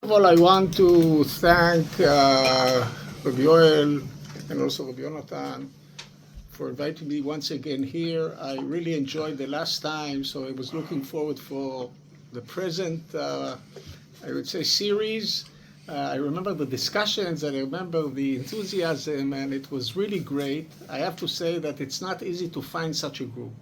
First of all, I want to thank Rabbi Yoel and also Rabbi Jonathan for inviting me once again here. I really enjoyed the last time, so I was looking forward for the present, I would say, series. I remember the discussions and I remember the enthusiasm, and it was really great. I have to say that it's not easy to find such a group.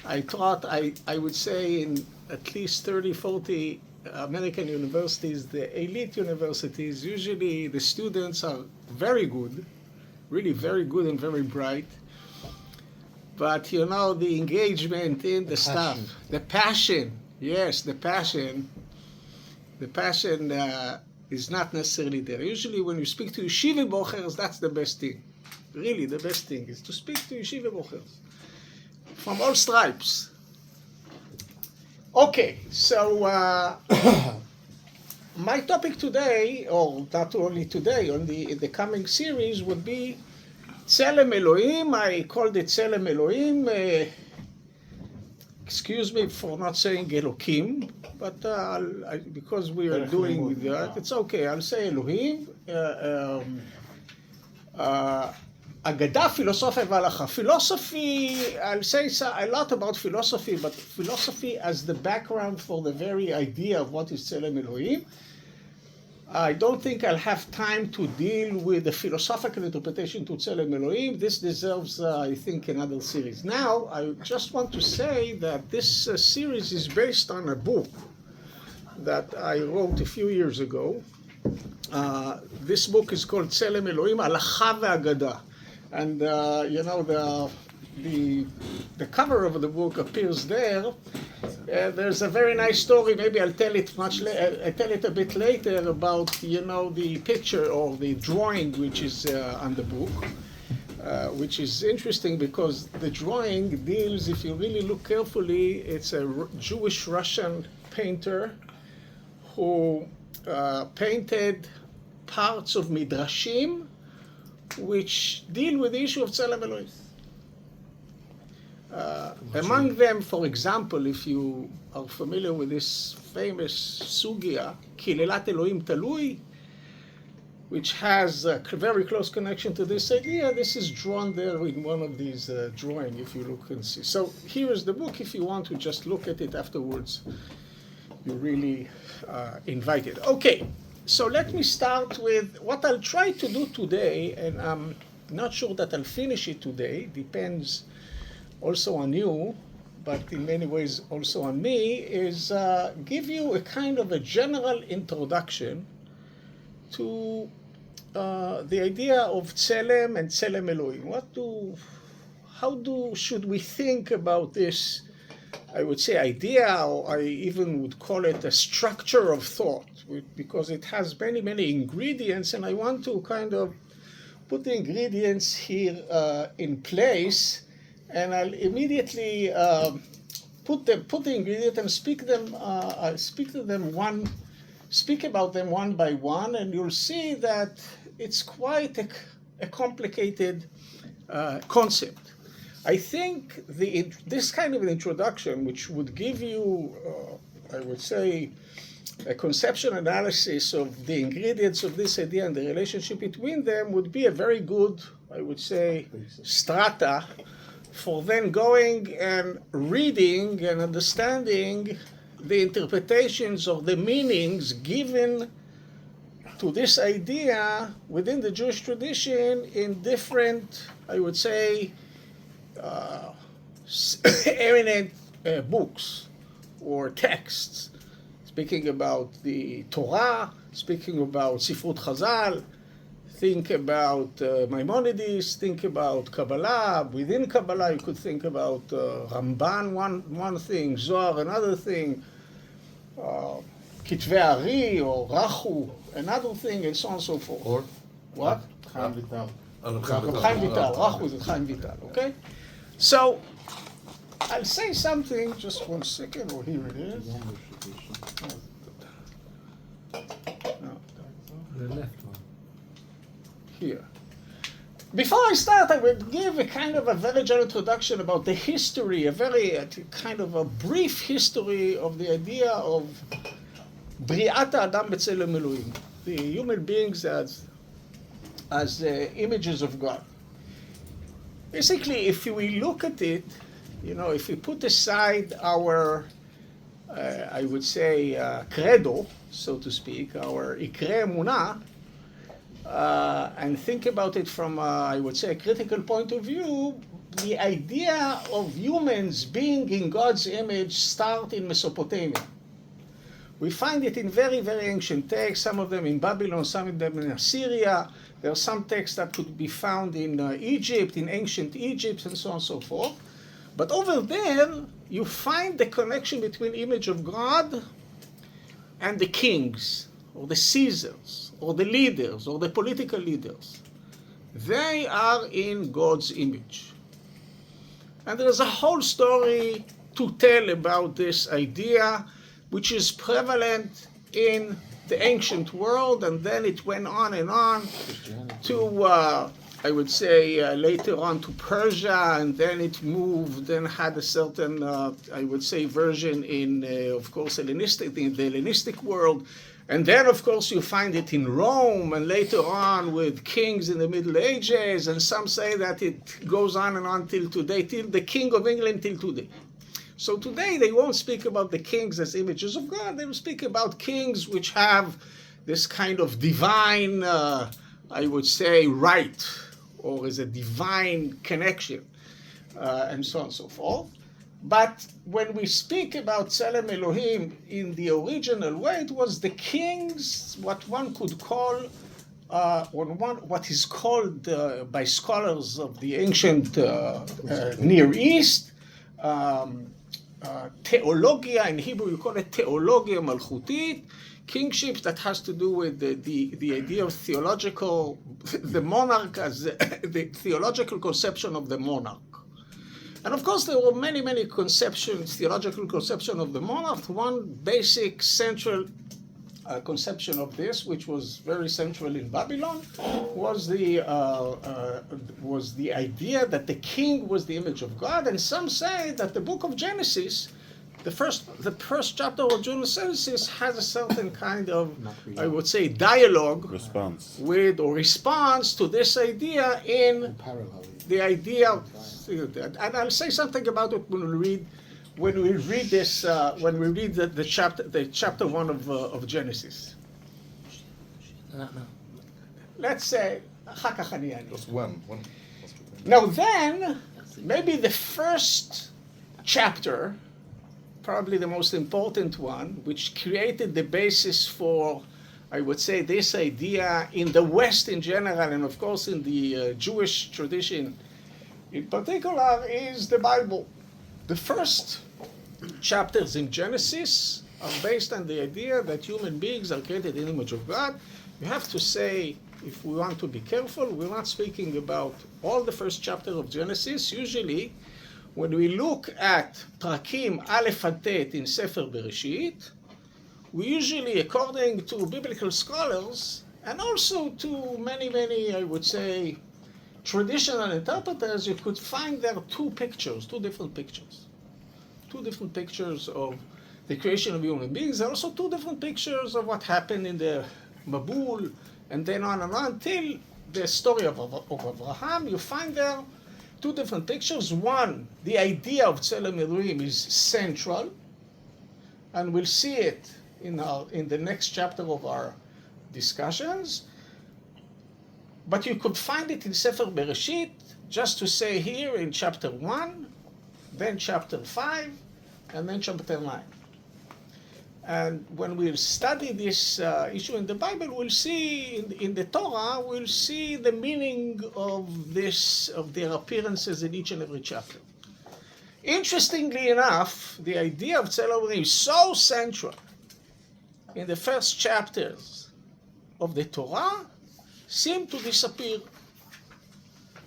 I thought, I would say in at least 30, 40 American universities, the elite universities, usually the students are very good, really very good and very bright. But you know, the engagement in the stuff, the passion, yes, the passion is not necessarily there. Usually when you speak to yeshiva bochers, that's the best thing. Really, the best thing is to speak to yeshiva bochers from all stripes. Okay, so my topic today, or not only today, in the coming series, would be Zelem Elohim. I called it Zelem Elohim. Excuse me for not saying Elohim, but because we are doing that, it's okay. I'll say Elohim. Agada, philosophy, והלכה. Philosophy, I'll say a lot about philosophy, but philosophy as the background for the very idea of what is Zelem Elohim. I don't think I'll have time to deal with the philosophical interpretation to Zelem Elohim. This deserves, I think, another series. Now, I just want to say that this series is based on a book that I wrote a few years ago. This book is called Zelem Elohim, Halacha ve'Agada. And you know, the cover of the book appears there. There's a very nice story. Maybe I'll tell it I'll tell it a bit later about, you know, the picture or the drawing which is on the book, which is interesting because the drawing deals, if you really look carefully, it's a Jewish Russian painter who painted parts of midrashim which deal with the issue of Zelem Elohim. Among them, for example, if you are familiar with this famous sugya, Kilelat Elohim Talui, which has a very close connection to this idea, this is drawn there in one of these drawings, if you look and see. So here is the book. If you want to just look at it afterwards, you're really invited. Okay. So let me start with what I'll try to do today, and I'm not sure that I'll finish it today, depends also on you, but in many ways also on me, is give you a kind of a general introduction to the idea of Zelem and Zelem Elohim. Should we think about this, I would say, idea, or I even would call it a structure of thought, because it has many, many ingredients, and I want to kind of put the ingredients here in place, and I'll immediately put the ingredients and speak about them one by one, and you'll see that it's quite a complicated concept. I think this kind of an introduction, which would give you, I would say, a conceptual analysis of the ingredients of this idea and the relationship between them, would be a very good, I would say, strata for then going and reading and understanding the interpretations of the meanings given to this idea within the Jewish tradition in different, I would say, eminent books or texts, speaking about the Torah, speaking about Sifrut Chazal, think about Maimonides, think about Kabbalah. Within Kabbalah, you could think about Ramban, one thing, Zohar, another thing, Kitvei Ari or Rachu, another thing, and so on and so forth. Or what? Chaim Vital. Chaim Vital. Rachu is Chaim Vital. Okay, so I'll say something. Just 1 second. Oh, here it is. The left one. Here. Before I start, I will give a kind of a very general introduction about the history, a very kind of a brief history of the idea of בריאת האדם בצלם אלוהים, the human beings as images of God. Basically, if we look at it, if we put aside our, I would say, credo, so to speak, our ikre emunah, and think about it from, I would say, a critical point of view, the idea of humans being in God's image starts in Mesopotamia. We find it in very, very ancient texts, some of them in Babylon, some of them in Assyria. There are some texts that could be found in Egypt, in ancient Egypt, and so on and so forth. But over there, you find the connection between image of God and the kings, or the Caesars, or the leaders, or the political leaders. They are in God's image. And there's a whole story to tell about this idea, which is prevalent in the ancient world, and then it went on and on to, I would say, later on to Persia, and then it moved and had a certain, I would say, version in, of course, in the Hellenistic world. And then, of course, you find it in Rome, and later on with kings in the Middle Ages, and some say that it goes on and on till today, till the King of England till today. So today they won't speak about the kings as images of God. They will speak about kings which have this kind of divine, I would say, right, or as a divine connection, and so on and so forth. But when we speak about Zelem Elohim in the original way, it was the kings, what one could call, what is called by scholars of the ancient Near East, Theologia, in Hebrew you call it Theologia Malchutit, kingship that has to do with the idea of theological, the monarch as the theological conception of the monarch. And of course there were many, many conceptions, theological conception of the monarch. One basic central conception of this, which was very central in Babylon, was the idea that the king was the image of God. And some say that the book of Genesis, the first chapter of Genesis has a certain kind of, I would say, dialogue response to this idea in the idea of, and I'll say something about it when we read this, when we read the chapter 1 of Genesis. Let's say, Just one. Now then, maybe the first chapter, probably the most important one, which created the basis for, I would say, this idea in the West in general, and of course in the Jewish tradition in particular, is the Bible. The first chapters in Genesis are based on the idea that human beings are created in the image of God. You have to say, if we want to be careful, we're not speaking about all the first chapter of Genesis. Usually, when we look at Prakim Aleph and Tet in Sefer Bereshit, we usually, according to biblical scholars, and also to many, many, I would say, traditional interpreters, you could find there two different pictures of the creation of human beings. There are also two different pictures of what happened in the Mabul, and then on and on, till the story of Abraham. You find there two different pictures. One, the idea of Zelem Elohim is central, and we'll see it in the next chapter of our discussions. But you could find it in Sefer Bereshit, just to say here in chapter 1, then chapter 5, and then chapter 9. And when we study this issue in the Bible, we'll see, in the Torah, we'll see the meaning of their appearances in each and every chapter. Interestingly enough, the idea of Zelem Elohim is so central in the first chapters of the Torah, seem to disappear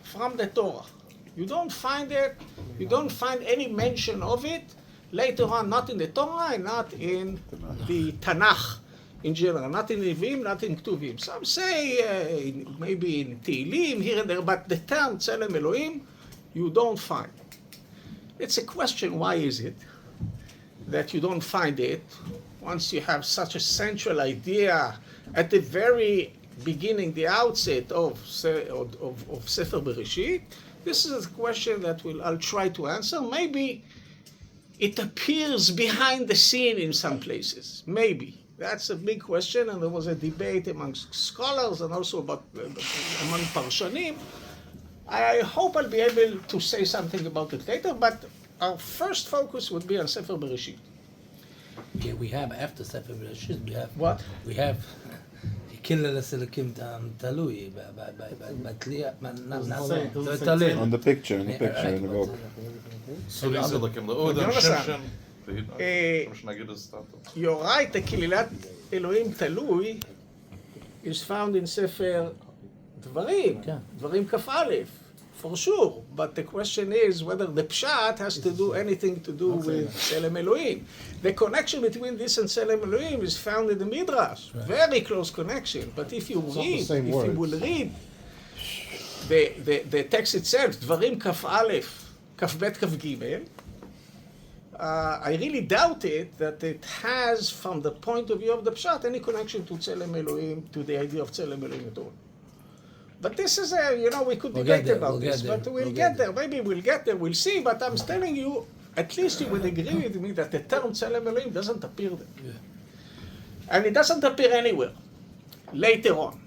from the Torah. You don't find it, you don't find any mention of it later on, not in the Torah and not in the Tanakh in general, not in Nevi'im, not in Ketuvim. Some say maybe in Tehillim, here and there, but the term Zelem Elohim, you don't find. It's a question, why is it that you don't find it? once you have such a central idea at the very beginning, the outset of Sefer Bereshit, this is a question that I'll try to answer. Maybe it appears behind the scene in some places. Maybe. That's a big question, and there was a debate amongst scholars and also among Parshanim. I hope I'll be able to say something about it later, but our first focus would be on Sefer Bereshit. Yeah, we have after Sefer Bereshit, we have... What? We have... كل السلكين تلوي on the picture, in the book. So these are like in the You're right, the קללת אלוהים תלוי is found in ספר דברים, דברים כ"א, for sure. But the question is whether the pshat has to do anything to do with Zelem Elohim. The connection between this and Zelem Elohim is found in the Midrash. Right. Very close connection. But if you read, you will read the text itself, דברים כ"א, כ"ב, כ"ג, I really doubt it that it has, from the point of view of the pshat, any connection to Zelem Elohim, to the idea of Zelem Elohim at all. But this is we could debate about this, but we'll get there. Maybe we'll get there, we'll see. But I'm telling you, at least you would agree with me that the term Zelem Elohim doesn't appear there. Yeah. And it doesn't appear anywhere later on.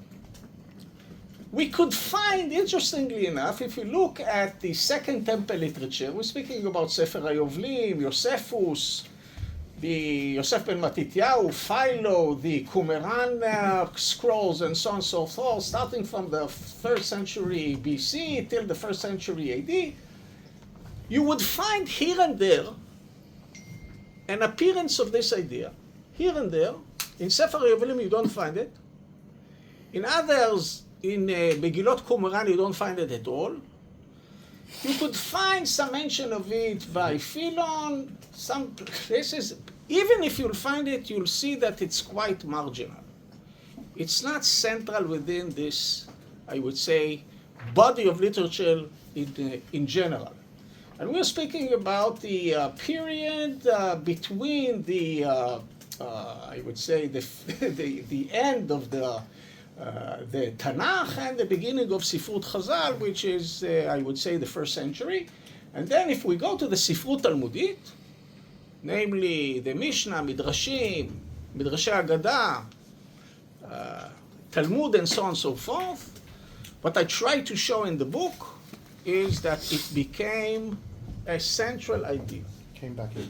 We could find, interestingly enough, if you look at the Second Temple literature, we're speaking about Sefer HaYovlim, Josephus, the Yosef ben Matityahu, Philo, the Qumran scrolls, and so on and so forth, starting from the 1st century BC till the 1st century AD, you would find here and there an appearance of this idea. Here and there. In Sefer HaYovlim you don't find it. In others, in Megillot Qumran you don't find it at all. You could find some mention of it by Philon, some places. Even if you'll find it, you'll see that it's quite marginal. It's not central within this, I would say, body of literature in general. And we're speaking about the period between the, I would say, the end of the Tanakh and the beginning of Sifrut Chazal, which is, I would say, the 1st century. And then if we go to the Sifrut Talmudit, namely the Mishnah, Midrashim, Midrashei Agada, Talmud, and so on and so forth, what I try to show in the book is that it became a central idea. Came back in.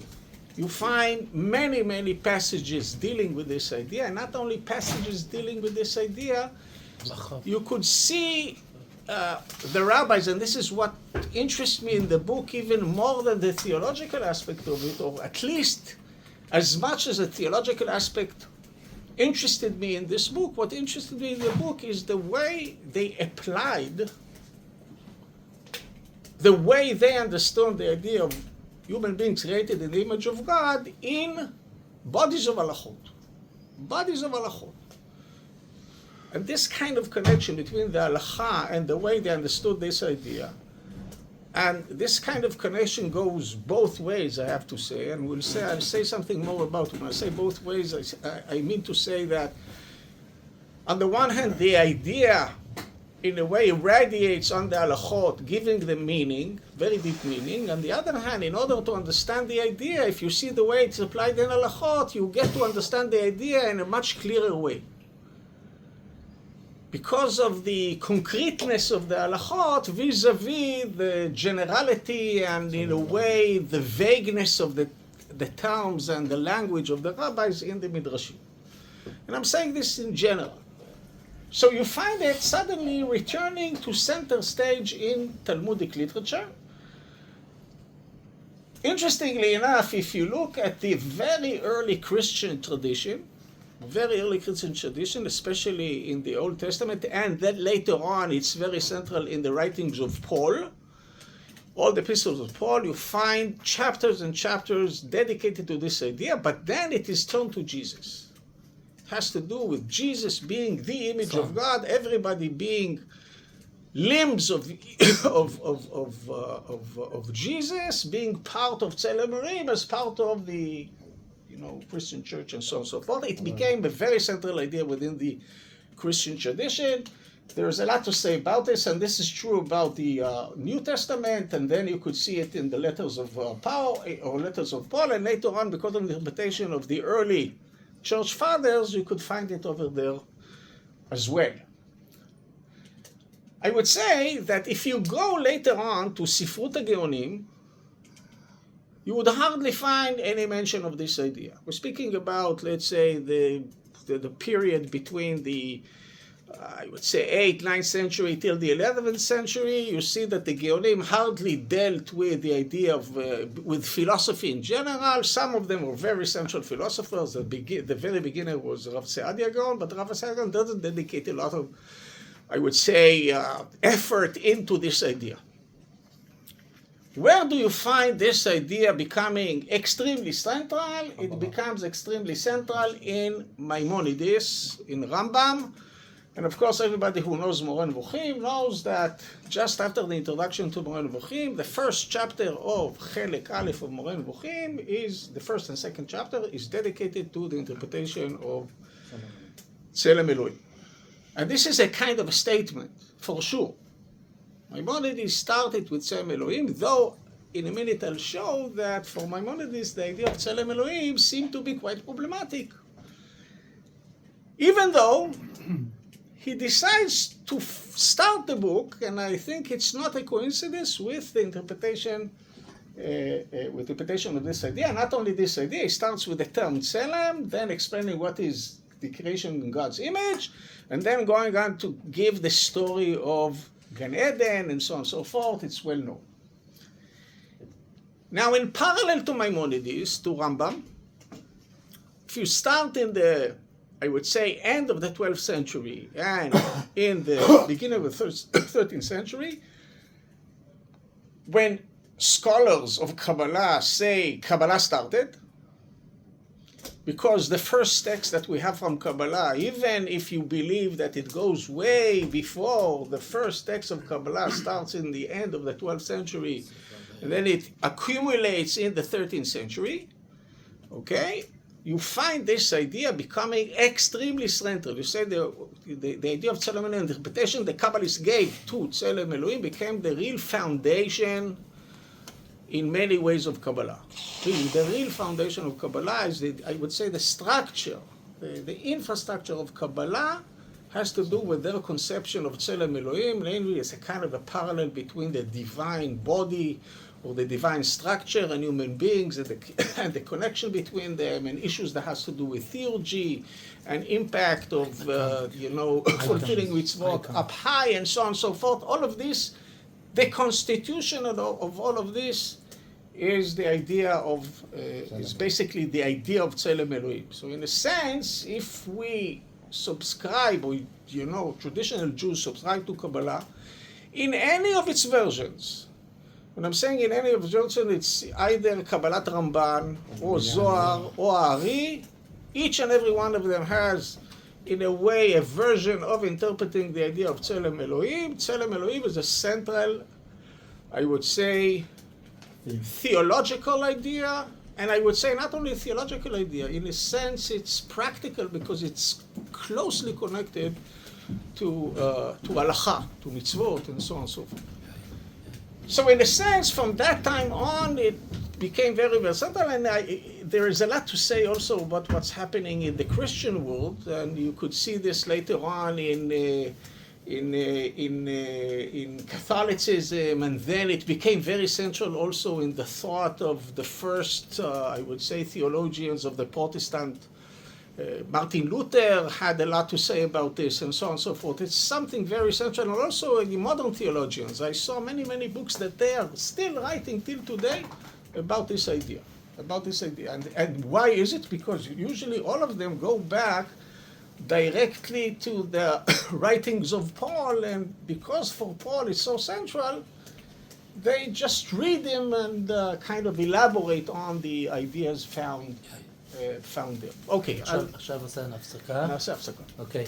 You find many, many passages dealing with this idea, and not only passages dealing with this idea, you could see the rabbis, and this is what interests me in the book even more than the theological aspect of it, or at least as much as the theological aspect interested me in this book. What interested me in the book is the way they applied, the way they understood the idea of human beings created in the image of God in bodies of halachot. Bodies of halachot. And this kind of connection between the halacha and the way they understood this idea, and this kind of connection goes both ways, I have to say, and I'll say something more about it. When I say both ways, I mean to say that on the one hand, the idea in a way radiates on the halachot, giving them meaning, very deep meaning. On the other hand, in order to understand the idea, if you see the way it's applied in halachot, you get to understand the idea in a much clearer way. Because of the concreteness of the halachot vis-a-vis the generality and, in a way, the vagueness of the terms and the language of the rabbis in the midrashim. And I'm saying this in general. So you find it suddenly returning to center stage in Talmudic literature. Interestingly enough, if you look at the very early Christian tradition, especially in the Old Testament, and then later on it's very central in the writings of Paul, all the epistles of Paul, you find chapters and chapters dedicated to this idea, but then it is turned to Jesus. Has to do with Jesus being the image of God, everybody being limbs of Jesus, being part of Zelem Elohim as part of the Christian church and so on and so forth. It became a very central idea within the Christian tradition. There's a lot to say about this, and this is true about the New Testament, and then you could see it in the letters of Paul, or letters of Paul, and later on, because of the interpretation of the early church fathers, you could find it over there as well. I would say that if you go later on to Sifrut HaGeonim, you would hardly find any mention of this idea. We're speaking about, let's say, the period between the, I would say, 8th, 9th century till the 11th century. You see that the Geonim hardly dealt with the idea of, with philosophy in general. Some of them were very central philosophers. The very beginner was Rav Saadia Gaon, but Rav Saadia Gaon doesn't dedicate a lot of, I would say, effort into this idea. Where do you find this idea becoming extremely central? It becomes extremely central in Maimonides, in Rambam. And of course, everybody who knows Moreh Nevuchim knows that just after the introduction to Moreh Nevuchim, the first chapter of Chelek Aleph of Moreh Nevuchim is, the first and second chapter, is dedicated to the interpretation of Zelem Elohim. And this is a kind of a statement, for sure. Maimonides started with Zelem Elohim, though in a minute I'll show that for Maimonides the idea of Zelem Elohim seemed to be quite problematic. Even though he decides to start the book, and I think it's not a coincidence with the interpretation of this idea. Not only this idea, he starts with the term Zelem, then explaining what is the creation in God's image, and then going on to give the story of Gan Eden and so on and so forth. It's well known. Now, in parallel to Maimonides, to Rambam, if you start in the, I would say, end of the 12th century and in the beginning of the 13th century, when scholars of Kabbalah say Kabbalah started, because the first text that we have from Kabbalah, even if you believe that it goes way before, the first text of Kabbalah starts in the end of the 12th century, and then it accumulates in the 13th century, okay? You find this idea becoming extremely central. You say the idea of Zelem Elohim interpretation the Kabbalists gave to Zelem Elohim became the real foundation in many ways of Kabbalah. The real foundation of Kabbalah is, I would say, the structure, the infrastructure of Kabbalah has to do with their conception of Zelem Elohim, namely as a kind of a parallel between the divine body or the divine structure and human beings, and the connection between them, and issues that has to do with theology and impact of, fulfilling mitzvot up high and so on and so forth. All of this, the constitution of all of this is the idea of, is basically the idea of Zelem Elohim. So in a sense, if we subscribe, or traditional Jews subscribe to Kabbalah, in any of its versions, when I'm saying in any of its versions, it's either Kabbalat Ramban, or Zohar, or Ari, each and every one of them has, in a way, a version of interpreting the idea of Zelem Elohim. Zelem Elohim is a central, I would say, theological idea, and I would say not only a theological idea, in a sense it's practical because it's closely connected to halacha, to mitzvot, and so on and so forth. So in a sense, from that time on, it became very versatile, and there is a lot to say also about what's happening in the Christian world, and you could see this later on in Catholicism, and then it became very central also in the thought of the first, I would say, theologians of the Protestant. Martin Luther had a lot to say about this, and so on and so forth. It's something very central, and also in the modern theologians. I saw many, many books that they are still writing till today about this idea. And why is it? Because usually all of them go back directly to the writings of Paul, and because for Paul it's so central, they just read him and kind of elaborate on the ideas found there. Okay. עכשיו עושה הפסקה. נעשה הפסקה. Okay.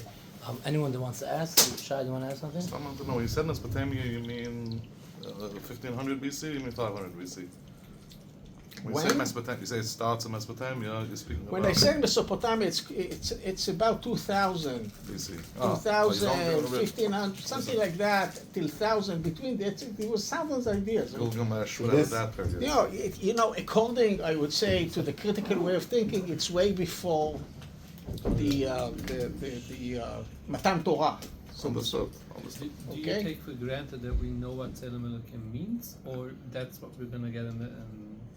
Anyone that wants to ask? Shai, you want to ask something? I want to know, you said Mesopotamia, you mean 1500 BC, you mean 500 BC? When you say Mesopotamia, you say it starts in Mesopotamia, you're speaking about... When I say Mesopotamia, it's about 2000. BC. 2000, 1500, something like that, till 1000. Between that, it was thousands of ideas. Gilgamesh, whatever that period. You know, according, I would say, to the critical way of thinking, it's way before the Matan Torah. Understood. Do you Okay. take for granted that we know what Zelem Elohim means, or that's what we're going to get in the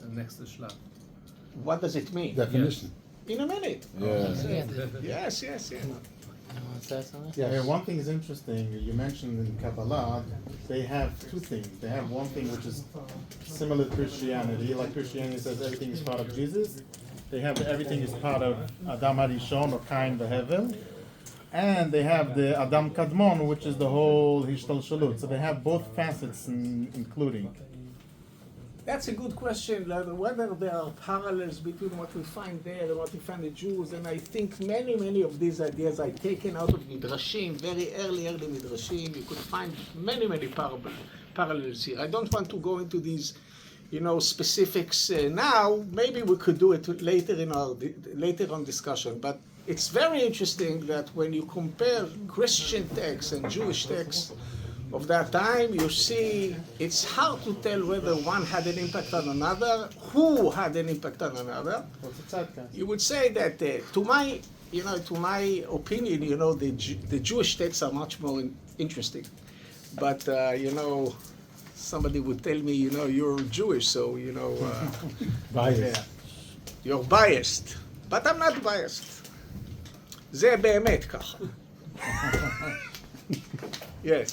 next Shlach? What does it mean? Definition. In a minute. Yeah. Yes. Yeah, one thing is interesting. You mentioned in Kabbalah, they have two things. They have one thing which is similar to Christianity. Like Christianity says everything is part of Jesus. They have everything is part of Adam HaRishon or Cain Vehevel. And they have the Adam Kadmon, which is the whole Hishtalshalut. So they have both facets including. That's a good question, whether there are parallels between what we find there and what we find in Jews. And I think many of these ideas are taken out of Midrashim, very early Midrashim. You could find many parallels here. I don't want to go into these, specifics now. Maybe we could do it later on discussion. But it's very interesting that when you compare Christian texts and Jewish texts of that time, you see it's hard to tell whether one had an impact on another, who had an impact on another. You would say that, to my opinion, the Jewish texts are much more interesting. But somebody would tell me, you're Jewish, so Biased. you're biased. But I'm not biased. זה באמת ככה. Yes.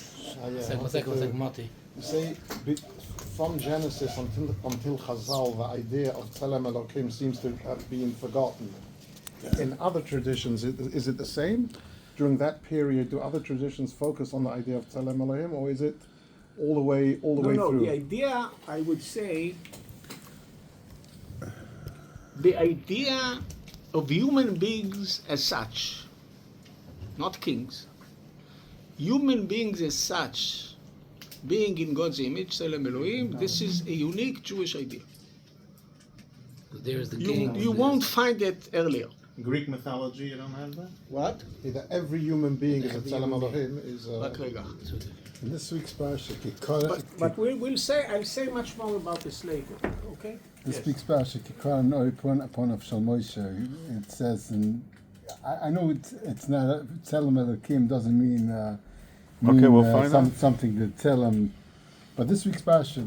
You say from Genesis until Chazal, the idea of Zelem Elohim seems to have been forgotten. In other traditions, is it the same? During that period, do other traditions focus on the idea of Zelem Elohim, or is it all the way through? No, the idea, I would say, the idea of human beings as such, not kings, human beings as such, being in God's image, Zelem Elohim, this is a unique Jewish idea. There's the king. You won't find it earlier. Greek mythology, you don't have that? What? Either every human being is a Zelem Elohim is. רק רגע. In this week's parsha, But I'll say much more about this later, okay? This week's parsha, Kikar Noipon upon of Shalmoshe, it says, and I know it's not, Zelem Elohim doesn't mean, Okay, we'll find out. something that Zelem, but this week's parsha,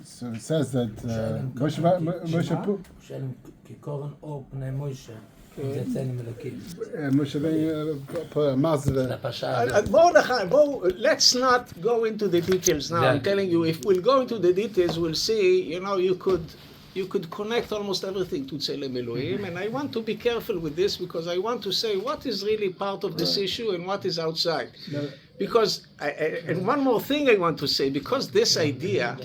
so it says that Moshe put, Shalom kikoron or pnei Moshe. זה Zelem Elohim. Moshe put a mazda. לפרשה הזאת. Let's not go into the details now. I'm telling you, if we'll go into the details, we'll see, you could connect almost everything to Zelem Elohim, and I want to be careful with this because I want to say what is really part of this issue and what is outside. Because, and one more thing I want to say, because this idea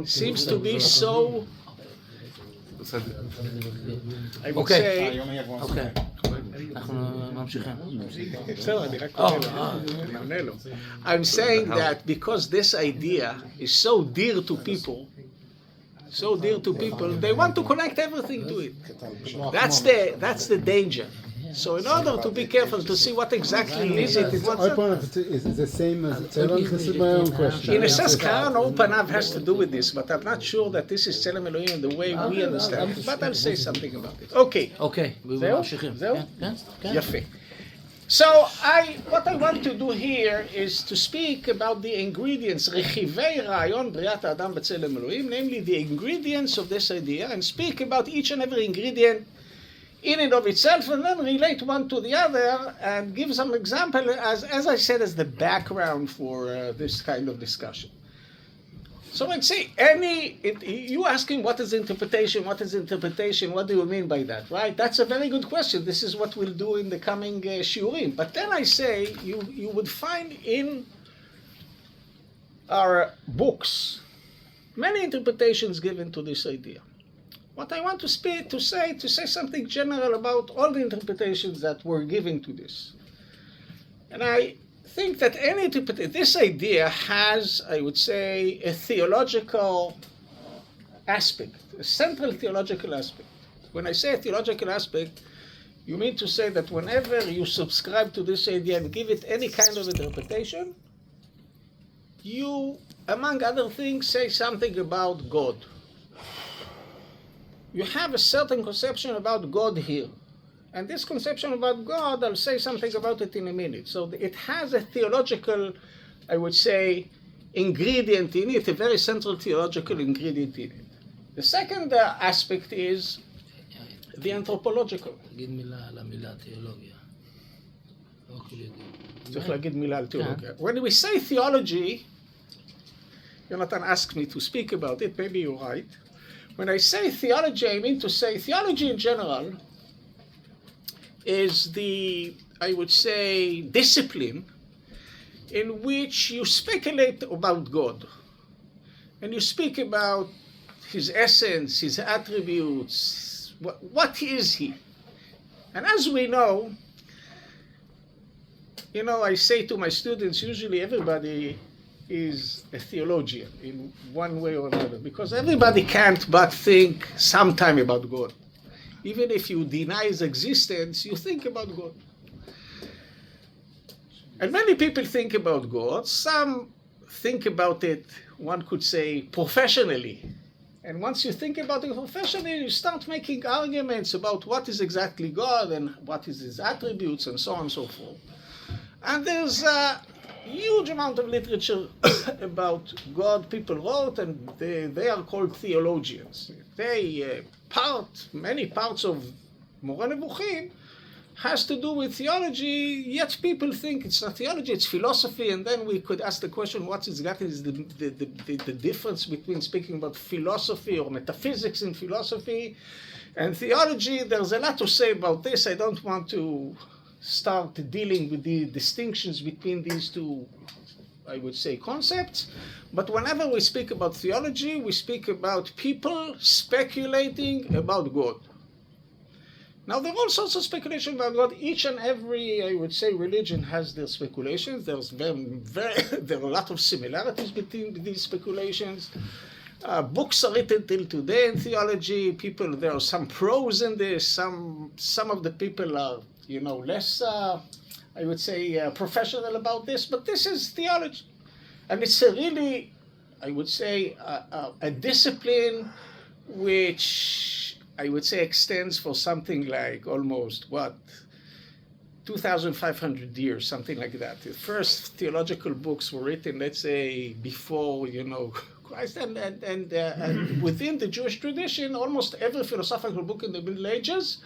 seems to be so, I would say, You only have one. אוקיי, אנחנו ממשיכים. בסדר, אני רק עונה לו. I'm saying that because this idea is so dear to people, they want to connect everything to it. That's the danger. So in order to be careful to see what exactly is it, Is the same as Zelem? This is my own question. in a sense, Karan Opanav has to do with this, but I'm not sure that this is Zelem Elohim in the way we understand it. But I'll say something about it. Okay. אוקיי, זהו? ממשיכים. זהו? כן, כן. יפה. So what I want to do here is to speak about the ingredients, רכיבי רעיון בריאת האדם בצלם אלוהים, namely the ingredients of this idea, and speak about each and every ingredient in and of itself, and then relate one to the other, and give some example, as I said, as the background for this kind of discussion. So let's see, you asking what is interpretation, what do you mean by that, right? That's a very good question. This is what we'll do in the coming shiurim. But then I say, you would find in our books many interpretations given to this idea. What I want to say something general about all the interpretations that were given to this. And I think that this idea has, I would say, a theological aspect, a central theological aspect. When I say a theological aspect, you mean to say that whenever you subscribe to this idea and give it any kind of interpretation, you, among other things, say something about God. You have a certain conception about God here. And this conception about God, I'll say something about it in a minute. So it has a theological, I would say, ingredient in it, a very central theological ingredient in it. The second aspect is the anthropological. תגיד מילה על המילה תיאולוגיה. לא הכל יודעים. צריך להגיד מילה על תיאולוגיה. When we say theology, Jonathan asked me to speak about it, maybe you're right. When I say theology, I mean to say theology in general is the, I would say, discipline in which you speculate about God. And you speak about his essence, his attributes, what is he? And as we know, I say to my students, usually everybody is a theologian in one way or another, because everybody can't but think sometime about God. Even if you deny his existence, you think about God. And many people think about God. Some think about it, one could say, professionally. And once you think about it professionally, you start making arguments about what is exactly God and what is his attributes and so on and so forth. And there's a huge amount of literature about God people wrote, and they are called theologians. Many parts of Moreh Nevuchim has to do with theology, yet people think it's not theology, it's philosophy, and then we could ask the question, what exactly is the difference between speaking about philosophy or metaphysics in philosophy and theology? There's a lot to say about this. I don't want to start dealing with the distinctions between these two, I would say, concepts. But whenever we speak about theology, we speak about people speculating about God. Now, there are all sorts of speculation about God. Each and every, I would say, religion has their speculations. There are a lot of similarities between these speculations. Books are written till today in theology. There are some pros in this. Some of the people are, less, I would say, professional about this. But this is theology. And it's a really, I would say, a discipline which I would say extends for something like almost, 2,500 years, something like that. The first theological books were written, let's say, before, Christ. And within the Jewish tradition, almost every philosophical book in the Middle Ages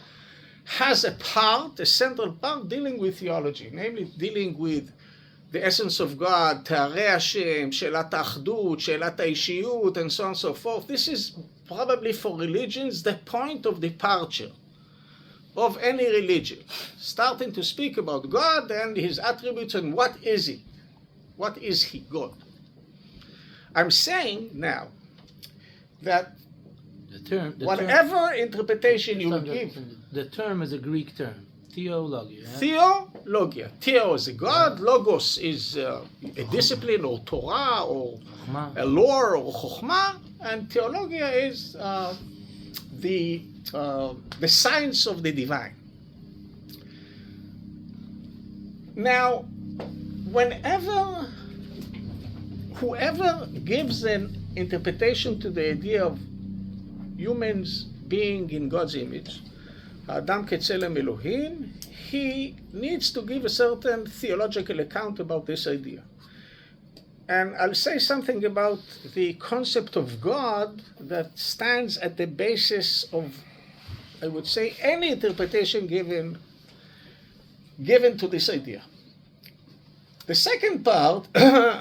has a central part dealing with theology, namely dealing with the essence of God, Te'arei Hashem, She'elat Ha'achdut, She'elat Ha'ishiyut, and so on and so forth. This is probably for religions the point of departure of any religion, starting to speak about God and his attributes and what is he? What is he, God? I'm saying now that whatever interpretation you give, the term is a Greek term, theologia. Theologia. Theo is a God, logos is a discipline or Torah or a lore or chokhmah, and theologia is the science of the divine. Now, whoever gives an interpretation to the idea of humans being in God's image, Adam Zelem Elohim, he needs to give a certain theological account about this idea. And I'll say something about the concept of God that stands at the basis of, I would say, any interpretation given to this idea. The second part, the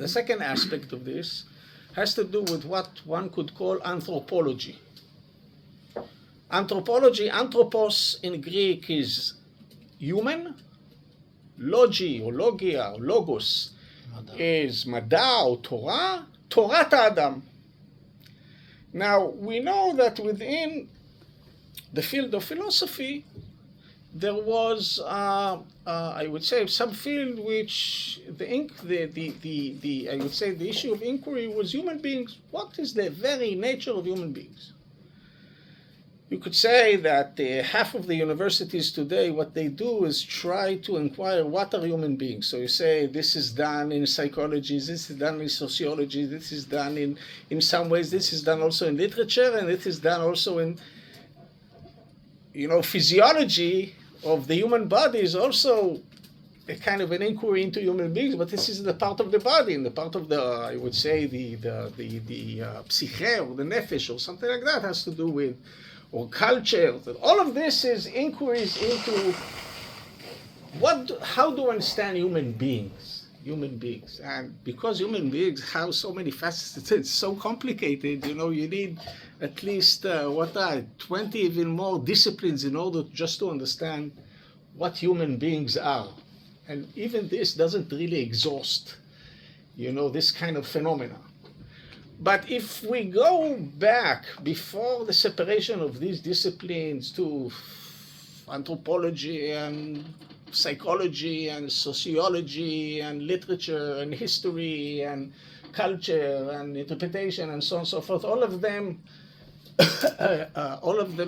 second aspect of this, has to do with what one could call anthropology. Anthropology, anthropos in Greek is human, logi or logia or logos is Mada or Torah, Torat Adam. Now, we know that within the field of philosophy, there was, I would say, subfield which I would say the issue of inquiry was human beings. What is the very nature of human beings? You could say that half of the universities today, what they do is try to inquire what are human beings. So you say this is done in psychology, this is done in sociology, this is done in some ways, this is done also in literature, and it is done also in, physiology of the human body is also a kind of an inquiry into human beings, but this is the part of the body, and the part of the, I would say, the psyche or the nefesh or something like that has to do with, or culture. All of this is inquiries into how do I understand human beings? And because human beings have so many facets, it's so complicated, you need at least 20 even more disciplines in order just to understand what human beings are. And even this doesn't really exhaust, this kind of phenomena. But if we go back before the separation of these disciplines to anthropology and psychology and sociology and literature and history and culture and interpretation and so on and so forth, all of them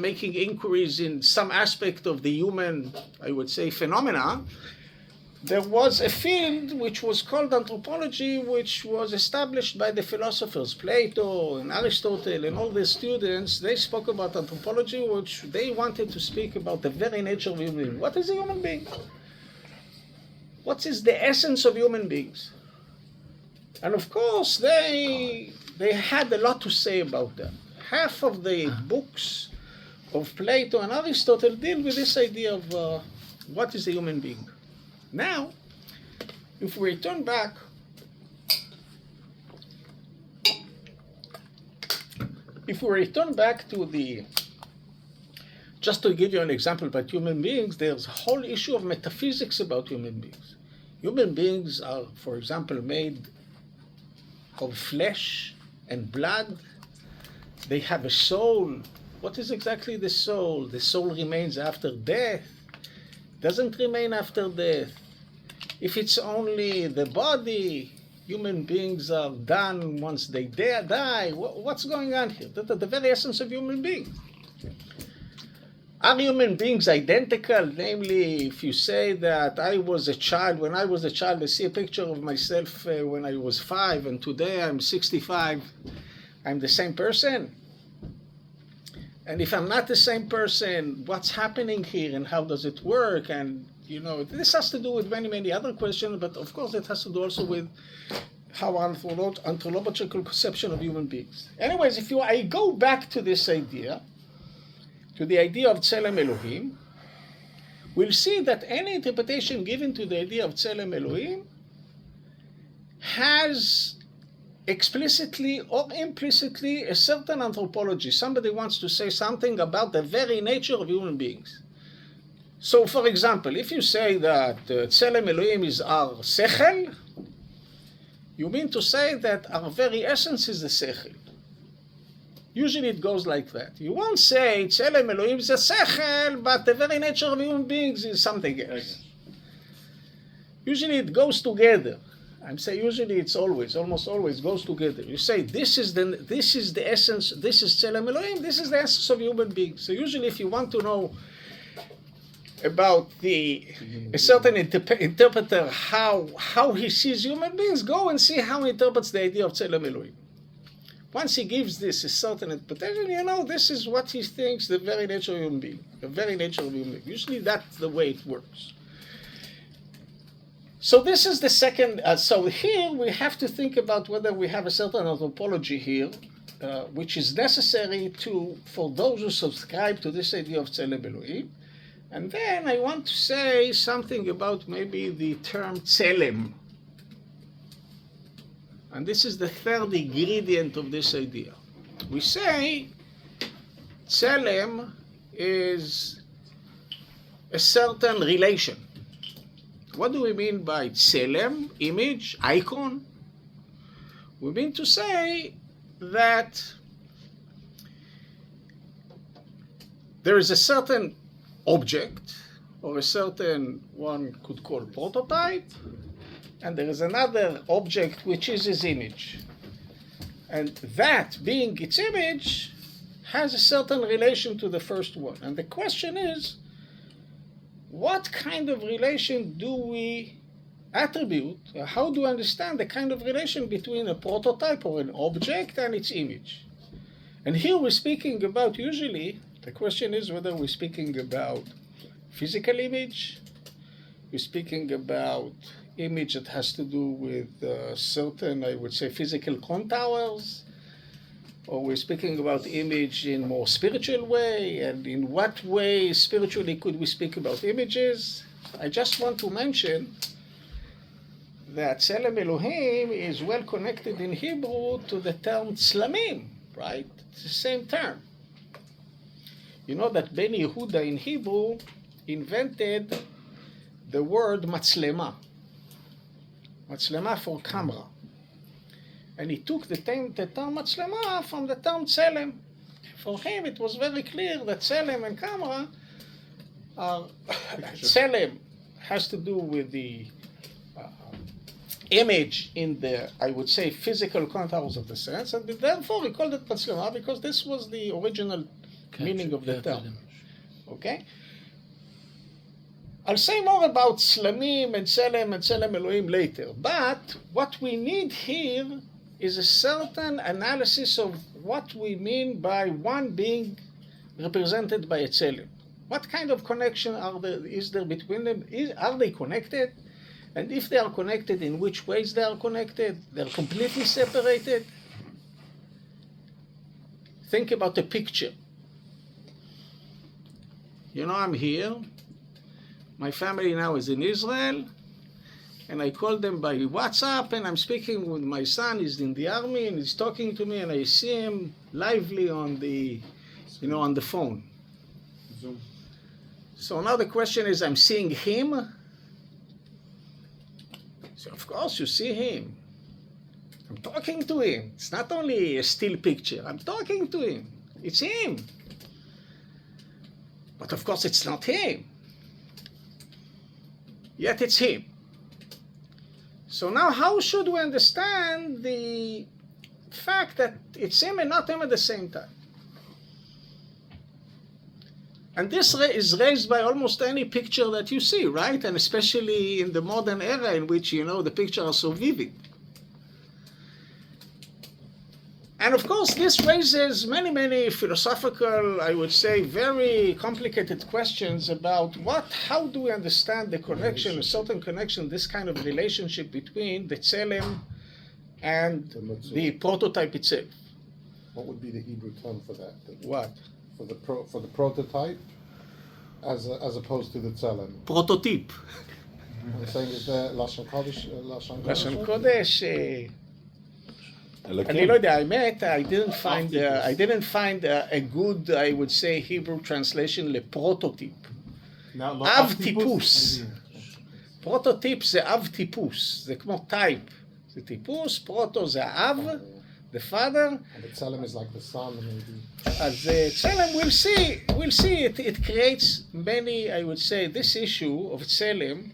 making inquiries in some aspect of the human, I would say, phenomena, there was a field which was called anthropology, which was established by the philosophers, Plato and Aristotle and all the students. They spoke about anthropology, which they wanted to speak about the very nature of human being. What is a human being? What is the essence of human beings? And of course, they had a lot to say about that. Half of the books of Plato and Aristotle deal with this idea of what is a human being. Now, if we return back, to just to give you an example about human beings, there's a whole issue of metaphysics about human beings. Human beings are, for example, made of flesh and blood. They have a soul. What is exactly the soul? The soul remains after death. Doesn't remain after death. If it's only the body, human beings are done once they die. What's going on here? The very essence of human beings. Are human beings identical? Namely, if you say that when I was a child, I see a picture of myself when I was 5, and today I'm 65, I'm the same person? And if I'm not the same person, what's happening here and how does it work? And, this has to do with many, many other questions, but of course it has to do also with how anthropological conception of human beings. Anyways, I go back to this idea, to the idea of Zelem Elohim, we'll see that any interpretation given to the idea of Zelem Elohim has explicitly or implicitly a certain anthropology. Somebody wants to say something about the very nature of human beings. So, for example, if you say that Zelem Elohim is our sechel, you mean to say that our very essence is the sechel. Usually it goes like that. You won't say Zelem Elohim is a sechel, but the very nature of human beings is something else. Usually it goes together. I'm saying usually it's almost always goes together. You say this is the essence, this is Zelem Elohim, this is the essence of human beings. So usually if you want to know about a certain interpreter, how he sees human beings, go and see how he interprets the idea of Zelem Elohim. Once he gives this a certain interpretation, this is what he thinks the very nature of human being. The very nature of human being. Usually that's the way it works. So this is the second, so here we have to think about whether we have a certain anthropology here, which is necessary for those who subscribe to this idea of Zelem Elohim. And then I want to say something about maybe the term Zelem. And this is the third ingredient of this idea. We say Zelem is a certain relation. What do we mean by Zelem, image, icon? We mean to say that there is a certain object or a certain one could call prototype, and there is another object which is his image. And that, being its image, has a certain relation to the first one. And the question is, what kind of relation do we attribute, or how do we understand the kind of relation between a prototype or an object and its image? And here we're speaking about, usually, the question is whether we're speaking about physical image, we're speaking about image that has to do with certain, I would say, physical contours, or we're speaking about image in more spiritual way, and in what way spiritually could we speak about images? I just want to mention that Zelem Elohim is well connected in Hebrew to the term tzlamim, right? It's the same term. You know that Ben Yehuda in Hebrew invented the word matzlema. Matzlema for camera. And he took the term matzlema from the term Zelem. For him it was very clear that Zelem and camera are... Zelem has to do with the image in the, I would say, physical contours of the sense, and therefore he called it matzlema because this was the original meaning of the term. Okay? I'll say more about Tzlamim and Zelem Elohim later, but what we need here is a certain analysis of what we mean by one being represented by a Zelem. What kind of connection is there between them? Are they connected? And if they are connected, in which ways they are connected? They're completely separated? Think about a picture. You know, I'm here. My family now is in Israel, and I call them by WhatsApp, and I'm speaking with my son. He's in the army, and he's talking to me, and I see him lively on the, on the phone. Zoom. So now the question is, I'm seeing him. So of course you see him. I'm talking to him. It's not only a still picture. I'm talking to him. It's him. But of course it's not him. Yet it's him. So now how should we understand the fact that it's him and not him at the same time? And this is raised by almost any picture that you see, right? And especially in the modern era in which, the pictures are so vivid. And of course, this raises many, many philosophical, I would say, very complicated questions about how do we understand the connection, a certain connection, this kind of relationship between the Zelem and the prototype itself. What would be the Hebrew term for that? What? For the prototype, as opposed to the Zelem. Prototype. I'm saying, is there Lashon Kodesh? Lashon Kodesh. אני לא יודע, האמת, I didn't find a good, I would say, Hebrew translation לפרוטוטיפ. אב טיפוס. פרוטוטיפ זה אב טיפוס, זה כמו טייפ. זה טיפוס, פרוטו זה האב, the father. And the Zelem is like the son, maybe. אז Zelem, we'll see, it creates many, I would say, this issue of Zelem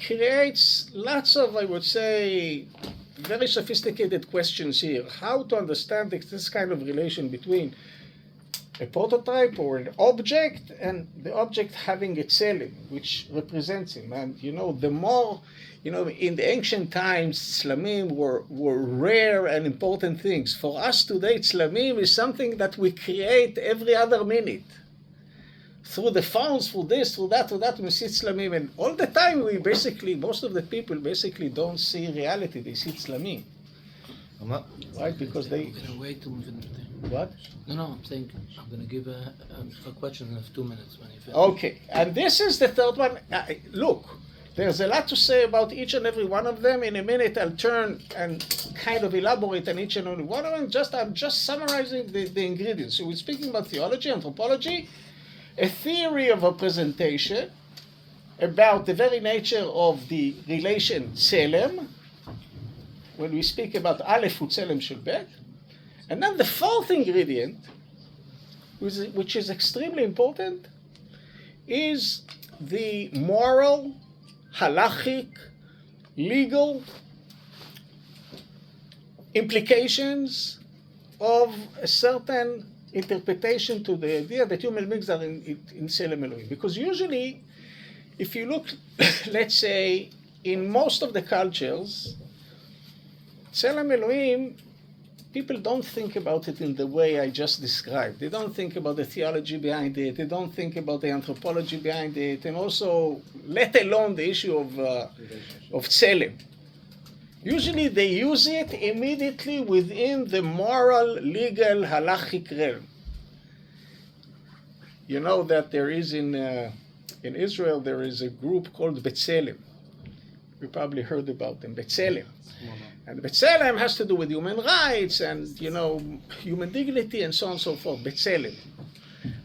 creates lots of, I would say, very sophisticated questions here. How to understand this kind of relation between a prototype or an object and the object having a Zelem, which represents him. And the more, in the ancient times, Tzlamim were rare and important things. For us today, Tzlamim is something that we create every other minute. Through the phones, through this, through that, we see Tzlamim. And all the time, most of the people basically don't see reality. They see Tzlamim. Right? Because they... I'm going to wait 2 minutes. What? No, I'm saying I'm going to give a question in 2 minutes when you finish. Okay. And this is the third one. Look, there's a lot to say about each and every one of them. In a minute, I'll turn and kind of elaborate on each and every one of them. I'm just summarizing the ingredients. So we're speaking about theology, anthropology, a theory of representation about the very nature of the relation Zelem, when we speak about Aleph Zelem Shel Bet. And then the fourth ingredient, which is extremely important, is the moral, halachic, legal implications of a certain interpretation to the idea that human beings are in Zelem Elohim. Because usually, if you look, let's say, in most of the cultures, Zelem Elohim, people don't think about it in the way I just described. They don't think about the theology behind it. They don't think about the anthropology behind it, and also, let alone the issue of Zelem. Usually they use it immediately within the moral, legal, halachic realm. You know that there is in Israel, there is a group called B'Tselem. You probably heard about them, B'Tselem. And B'Tselem has to do with human rights and, human dignity and so on and so forth, B'Tselem.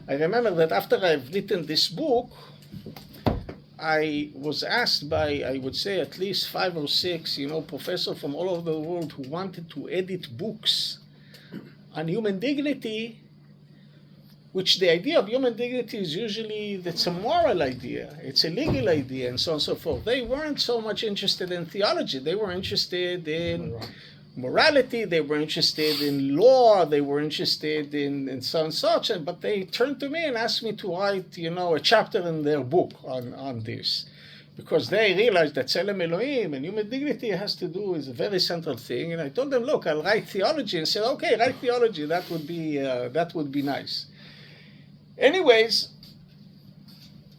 I remember that after I've written this book, I was asked by, I would say, at least 5 or 6, professors from all over the world who wanted to edit books on human dignity, which the idea of human dignity is usually, that's a moral idea, it's a legal idea, and so on and so forth. They weren't so much interested in theology. They were interested in morality, they were interested in law, they were interested in so and such, but they turned to me and asked me to write, a chapter in their book on this. Because they realized that Zelem Elohim and human dignity has to do is a very central thing. And I told them, look, I'll write theology, and said, okay, write theology, that would be nice. Anyways,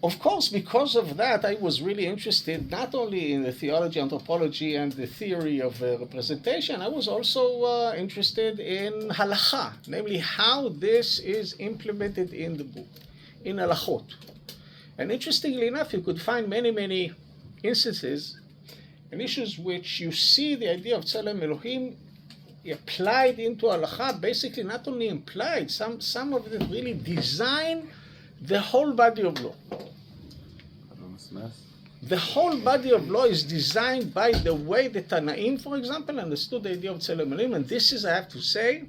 of course, because of that, I was really interested not only in the theology, anthropology, and the theory of representation, I was also interested in halacha, namely how this is implemented in the book, in halachot. And interestingly enough, you could find many, many instances and issues which you see the idea of Zelem Elohim applied into halacha, basically not only implied, some of it really design the whole body of law. The whole body of law is designed by the way the Tanaim, for example, understood the idea of Zelem Elohim. And this is, I have to say,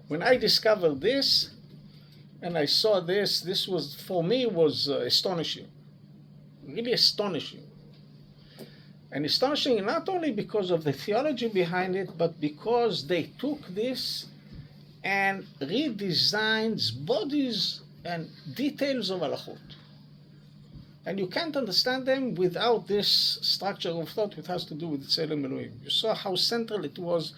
when I discovered this, and I saw this was, for me, was astonishing. Really astonishing. And astonishing not only because of the theology behind it, but because they took this and redesigned bodies and details of halachot. And you can't understand them without this structure of thought which has to do with Zelem Elohim. You saw how central it was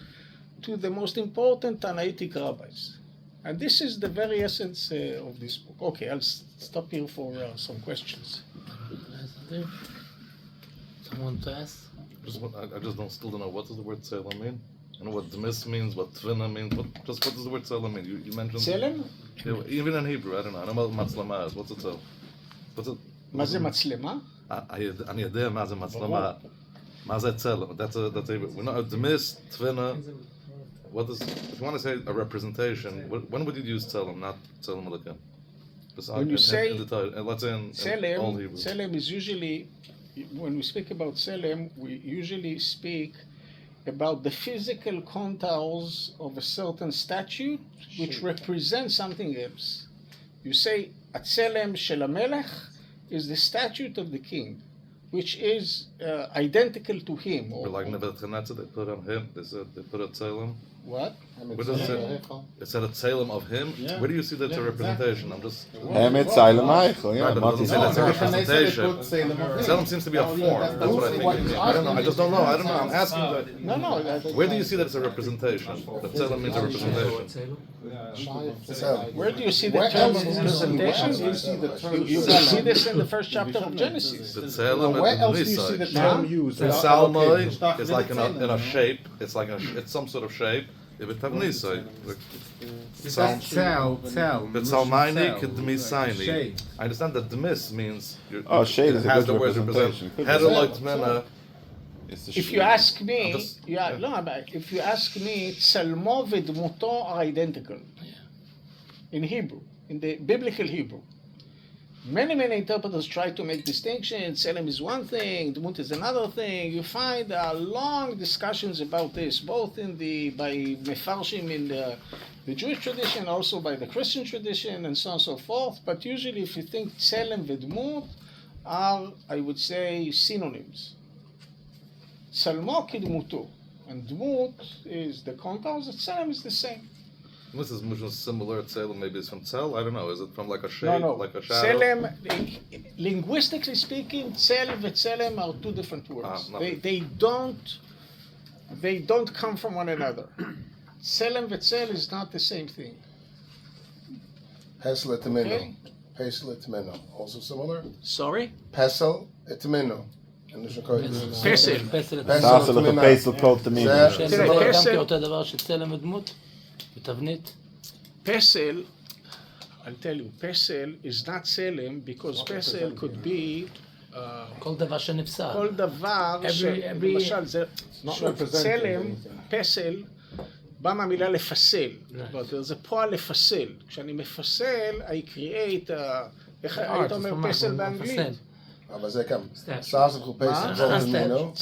to the most important Tanaitic rabbis. And this is the very essence of this book. Okay, I'll stop here for some questions. Someone to ask? I still don't know, what does the word Zelem mean? I know what Demis means, what Tvina means, what does the word Zelem mean? You mentioned... Zelem? Even in Hebrew, I don't know. I know what Matzlama is. What's it tell? מה זה מצלמה? אני יודע מה זה מצלמה. מה זה צלם? That's a we're not Demis, Tvina. What is, if you want to say a representation, when would you use Zelem, not Zelem Elohim? When you say let's say in Old Hebrew. Zelem is usually, when we speak about Zelem, we usually speak about the physical contours of a certain statue which represents something else. You say, Atzelem shel HaMelech is the statute of the king, which is identical to him. Or like Nebuchadnezzar, they put on him, they put a Zelem. What? What does it say? It said a Zelem of him? Yeah. Where do you see that's a representation? I'm just... Emet Zelem Eichel, yeah. Right, but it doesn't say that's a representation. Zelem seems to be a form. That's what I think. I don't know. I just don't know. I don't know. I'm asking. No. Where do you see that it's a representation? That Zelem means a representation. Where do you see the term of representation? You can see this in the first chapter of Genesis. The Zelem Where else do you see the term used? The Salmai is like in a shape. It's like it's some sort of shape. But Salmaini Kedmisaini. I understand that Demis means shade is a good representation. If you ask me, if you ask me, Tzalmo v'dmuto are identical in Hebrew, in the biblical Hebrew. Many interpreters try to make distinctions. Zelem is one thing, Dmut is another thing. You find long discussions about this, both by Mefarshim the Jewish tradition, also by the Christian tradition, and so on and so forth. But usually, if you think Zelem v'dmut are, I would say, synonyms. Tzalmo kidmuto, and dmut is the compounds. Zelem is the same. This is much similar to Zelem. Maybe it's from Tzel. I don't know. Is it from like a shade, No. like a shadow? Zelem, linguistically speaking, Tzel and Zelem are two different words. They don't come from one another. Tzel and Tzel is not the same thing. Pesel etimeno. Okay. Pesel etimeno. Also similar. Sorry? Pesel etimeno. פסל. תעשה לך פסל כל תמיד. תראה, גם פסל, כאותו דבר שצלם ודמות בתבנית. פסל, I'll tell you, פסל is not Zelem because פסל could be כל דבר שנפסל. כל דבר למשל, זה צלם, פסל, בא מהמילה לפסל. זה פועל לפסל. כשאני מפסל, I create, איך היית אומר פסל באנגלית? אבל זה גם. תעשה לך פסל כל תמינו.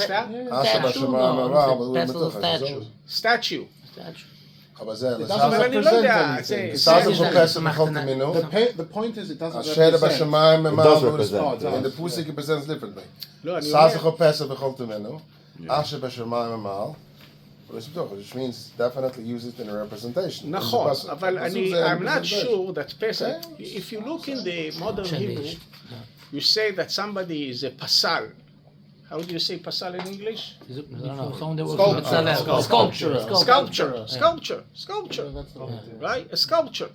אשר בשמיים הרע, אבל הוא מתוך זה. סטאצ'ו. אבל זה, אבל אני לא יודע, תעשה לך פסל בכל תמינו. The point is, it doesn't אשר represent. בשמיים It הרע, does אבל represent. in the Pusik it presents differently. לא, אני תעשה לך אומר, פסל בכל תמינו. אשר בשמיים הרע. Which means definitely use it in a representation. נכון, אבל I'm not sure that פסל, if you look in the modern Hebrew, you say that somebody is a pasal. How do you say pasal in English? Sculpture. Right? A sculpture.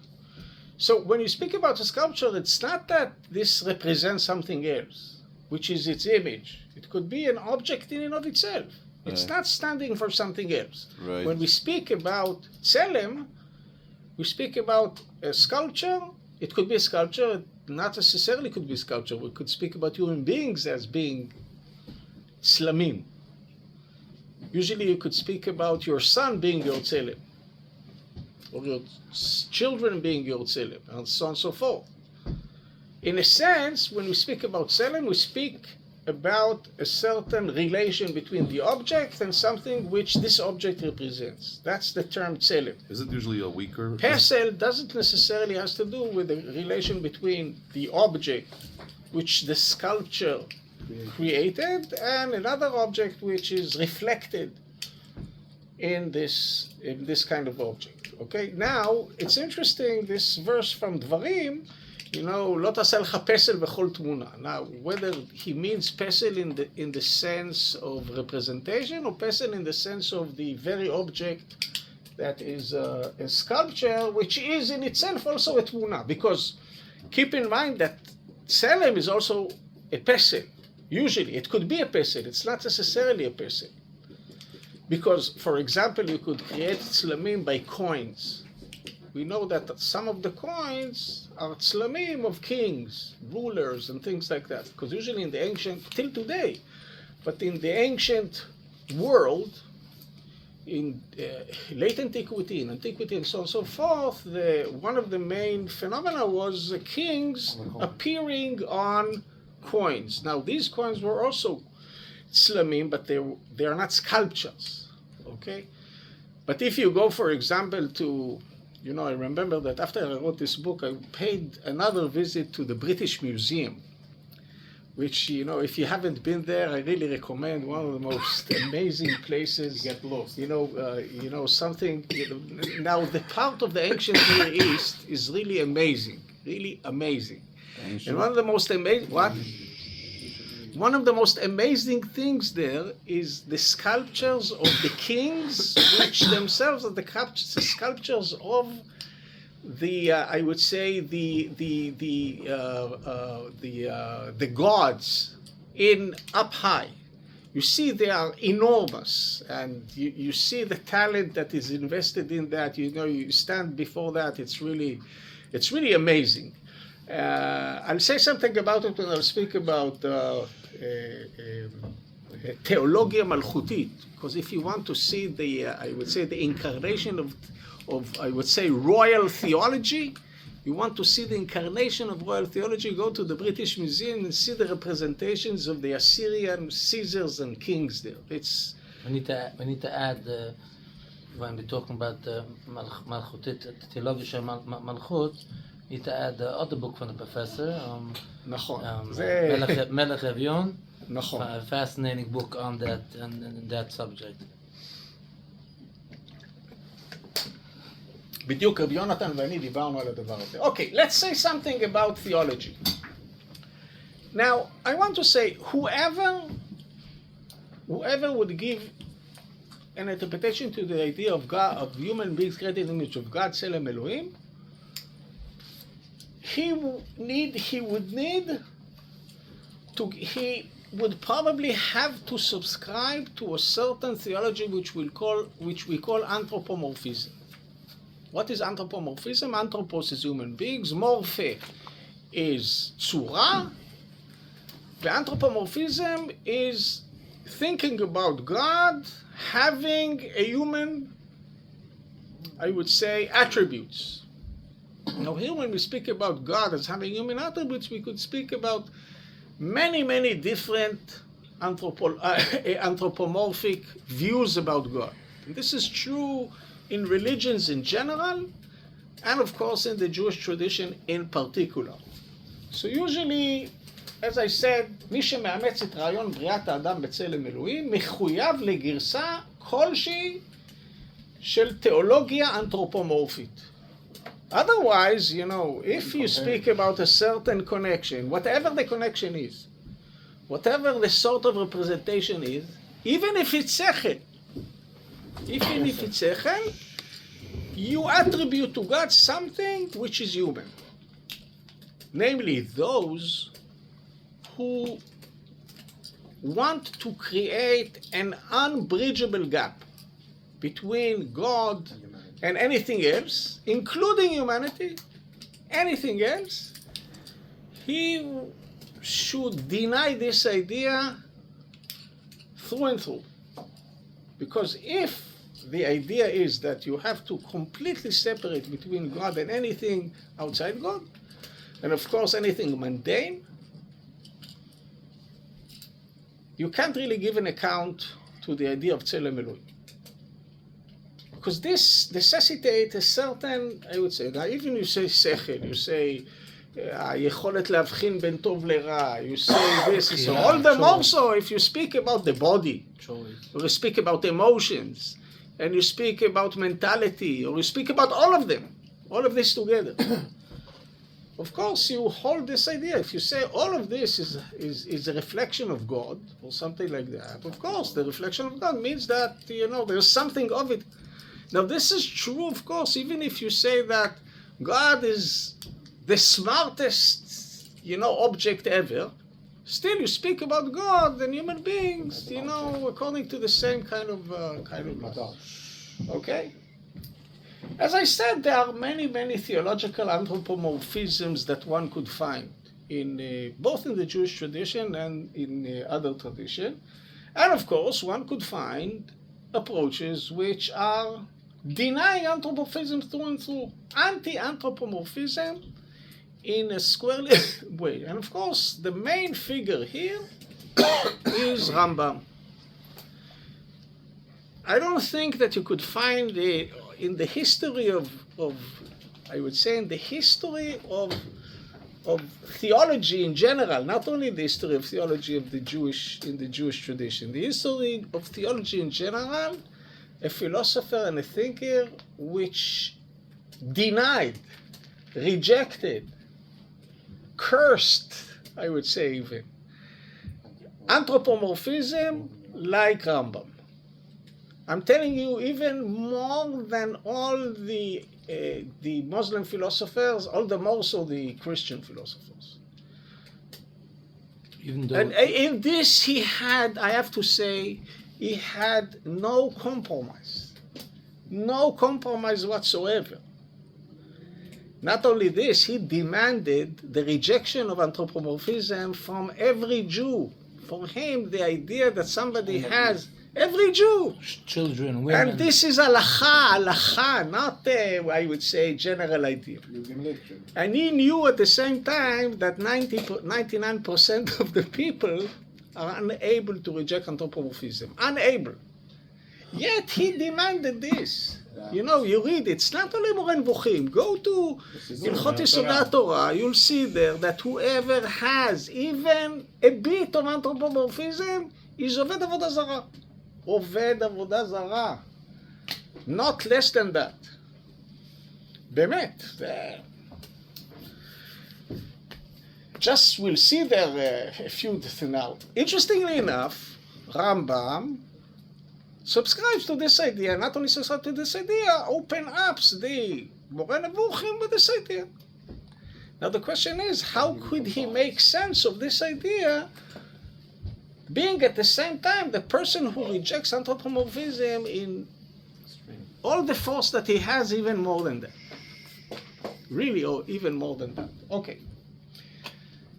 So when you speak about a sculpture, it's not that this represents something else, which is its image. It could be an object in and of itself. It's not standing for something else. Right. When we speak about Zelem, we speak about a sculpture. It could be a sculpture. It not necessarily could be a sculpture. We could speak about human beings as being slamim. Usually you could speak about your son being your Zelem, or your children being your Zelem, and so on and so forth. In a sense, when we speak about Zelem, we speak about a certain relation between the object and something which this object represents. That's the term Zelem. Is it usually a weaker? Pesel doesn't necessarily has to do with the relation between the object which the sculpture created and another object which is reflected in this kind of object. Okay, now it's interesting, this verse from Dvarim, לא תעשה לך פסל בכל תמונה. Now, whether he means פסל in the sense of representation or פסל in the sense of the very object that is a sculpture, which is in itself also a תמונה. Because keep in mind that Zelem is also a פסל. Usually, it could be a פסל. It's not necessarily a פסל. Because, for example, you could create tzlamim by coins. We know that some of the coins are tzlamim of kings, rulers, and things like that. Because usually in the ancient, till today, but in the ancient world, in late antiquity, in antiquity, and so on and so forth, one of the main phenomena was kings appearing on coins. Now, these coins were also tzlamim, but they are not sculptures, okay? But if you go, for example, to, I remember that after I wrote this book, I paid another visit to the British Museum, which, if you haven't been there, I really recommend. One of the most amazing places. Get lost. Something. Now, the part of the ancient Near East is really amazing, And one of the most amazing One of the most amazing things there is the sculptures of the kings, which themselves are the sculptures of the I would say the gods in up high. You see, they are enormous, and you see the talent that is invested in that. You stand before that. It's really amazing. I'll say something about it when I'll speak about Theologia Malchutit, because if you want to see I would say the incarnation of I would say royal theology, you want to see the incarnation of royal theology, go to the British Museum and see the representations of the Assyrian Caesars and kings there. We need to add when we're talking about Malchutit, the Theology Malchut, you need to add the other book from the professor, נכון. Melech Evion, נכון. a fascinating book on that and that subject. בדיוק רבי יונתן ואני דיברנו על הדבר הזה. Okay, let's say something about theology. Now, I want to say, whoever would give an interpretation to the idea of God, of human beings created in the image of God, Zelem Elohim, he would probably have to subscribe to a certain theology which we call anthropomorphism. What is anthropomorphism? Anthropos is human beings, morphe is tzura. The anthropomorphism is thinking about God having a human, I would say, attributes. Now here when we speak about God as having human attributes, we could speak about many, many different anthropomorphic views about God. And this is true in religions in general, and of course in the Jewish tradition in particular. So usually, as I said, מי שמאמץ את רעיון בריאת האדם בצלם אלוהים, מחויב לגרסה כלשהי של תיאולוגיה אנתרופומורפית. Otherwise, if you speak about a certain connection, whatever the connection is, whatever the sort of representation is, even if it's sechel, you attribute to God something which is human. Namely, those who want to create an unbridgeable gap between God and anything else, including humanity, anything else, he should deny this idea through and through. Because if the idea is that you have to completely separate between God and anything outside God, and of course anything mundane, you can't really give an account to the idea of Zelem Elohim. Because this necessitates a certain, I would say, now even you say sechel, you say היכולת להבחין בין טוב לרע, you say this, so all the more so if you speak about the body, or you speak about emotions, and you speak about mentality, or you speak about all of them, all of this together. Of course, you hold this idea. If you say all of this is a reflection of God, or something like that, of course, the reflection of God means that, there's something of it. Now, this is true, of course, even if you say that God is the smartest, object ever, still you speak about God and human beings, according to the same kind of model. Okay? As I said, there are many, many theological anthropomorphisms that one could find in both in the Jewish tradition and in other tradition. And of course, one could find approaches which are denying anthropomorphism through and through. Anti-anthropomorphism in a squarely way. And of course, the main figure here is Rambam. I don't think that you could find in the history of I would say in the history of theology in general, not only the history of theology in the Jewish tradition, the history of theology in general, a philosopher and a thinker which denied, rejected, cursed, I would say even, anthropomorphism like Rambam. I'm telling you, even more than all the Muslim philosophers, all the more so the Christian philosophers. Even though And in this he had, I have to say, he had no compromise whatsoever. Not only this, he demanded the rejection of anthropomorphism from every Jew. For him, the idea that somebody has, every Jew. children, women. And this is halacha, not I would say general idea. And he knew at the same time that 99% of the people are unable to reject anthropomorphism. Unable. Yet he demanded this. You know, you read it. It's not only Moreh Nevuchim. Go to Hilchot Yesodei Torah. You'll see there that whoever has even a bit of anthropomorphism is Oved Avodah Zarah. Oved Avodah Zarah. Not less than that. באמת. Just we'll see there a few things now. Interestingly enough, Rambam subscribes to this idea. Not only subscribes to this idea, open up the Moreh Nevuchim with this idea. Now the question is, how could he make sense of this idea, being at the same time the person who rejects anthropomorphism in all the force that he has, even more than that? Really, or even more than that. Okay.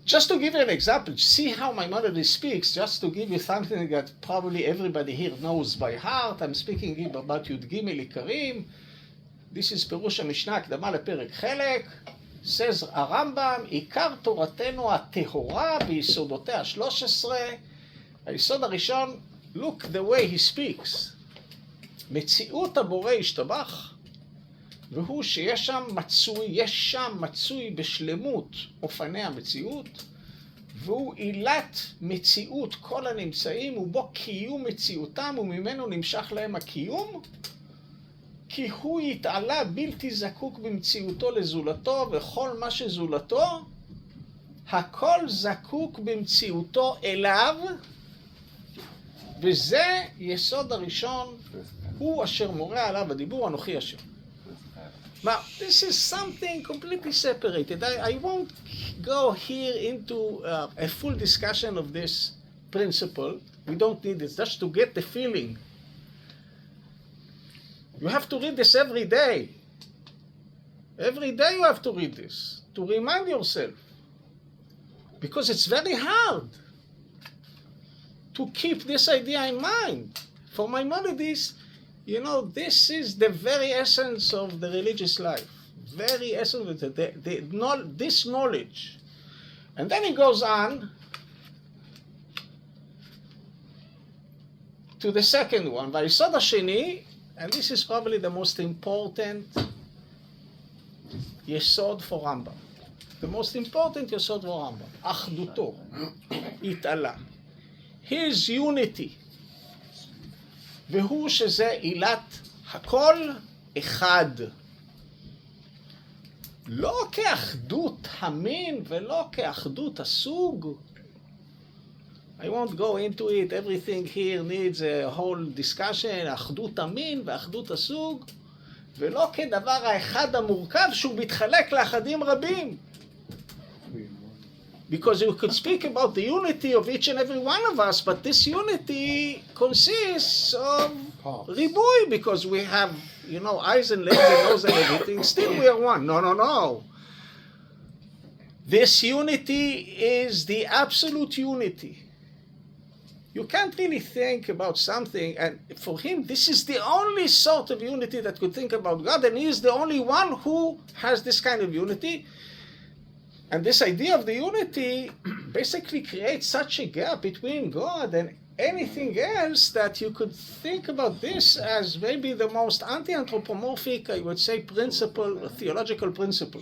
Just to give you an example, see how Maimonides speaks, just to give you something that probably everybody here knows by heart. I'm speaking about Yud Gimel Ikarim. This is פירוש המשנה, הקדמה לפרק חלק. Says הרמב"ם, עיקר תורתנו הטהורה ביסודותיה 13. היסוד הראשון, look the way he speaks. מציאות הבורא השתבח, והוא שיש שם מצוי בשלמות אופני המציאות, והוא עילת מציאות כל הנמצאים, ובו קיום מציאותם, וממנו נמשך להם הקיום, כי הוא יתעלה בלתי זקוק במציאותו לזולתו, וכל מה שזולתו, הכל זקוק במציאותו אליו, וזה יסוד הראשון, הוא אשר מורה עליו הדיבור, אנוכי אשר. Now, this is something completely separated. I won't go here into a full discussion of this principle. We don't need it, just to get the feeling. You have to read this every day. Every day you have to read this, to remind yourself. Because it's very hard to keep this idea in mind. For Maimonides, you know, this is the very essence of the religious life. Very essence of this knowledge. And then he goes on to the second one, Vayisod Hasheni, and this is probably the most important yesod for Rambam. The most important yesod for Rambam. Achduto, itala. His unity. והוא שזה עילת הכל אחד. לא כאחדות המין ולא כאחדות הסוג. I won't go into it. Everything here needs a whole discussion. אחדות המין ואחדות הסוג. ולא כדבר האחד המורכב שהוא מתחלק לאחדים רבים. Because you could speak about the unity of each and every one of us, but this unity consists of ribuy, because we have, you know, eyes and legs and nose and everything. Still we are one. No. This unity is the absolute unity. You can't really think about something, and for him, this is the only sort of unity that could think about God, and he is the only one who has this kind of unity. And this idea of the unity basically creates such a gap between God and anything else that you could think about this as maybe the most anti-anthropomorphic, I would say, principle, theological principle.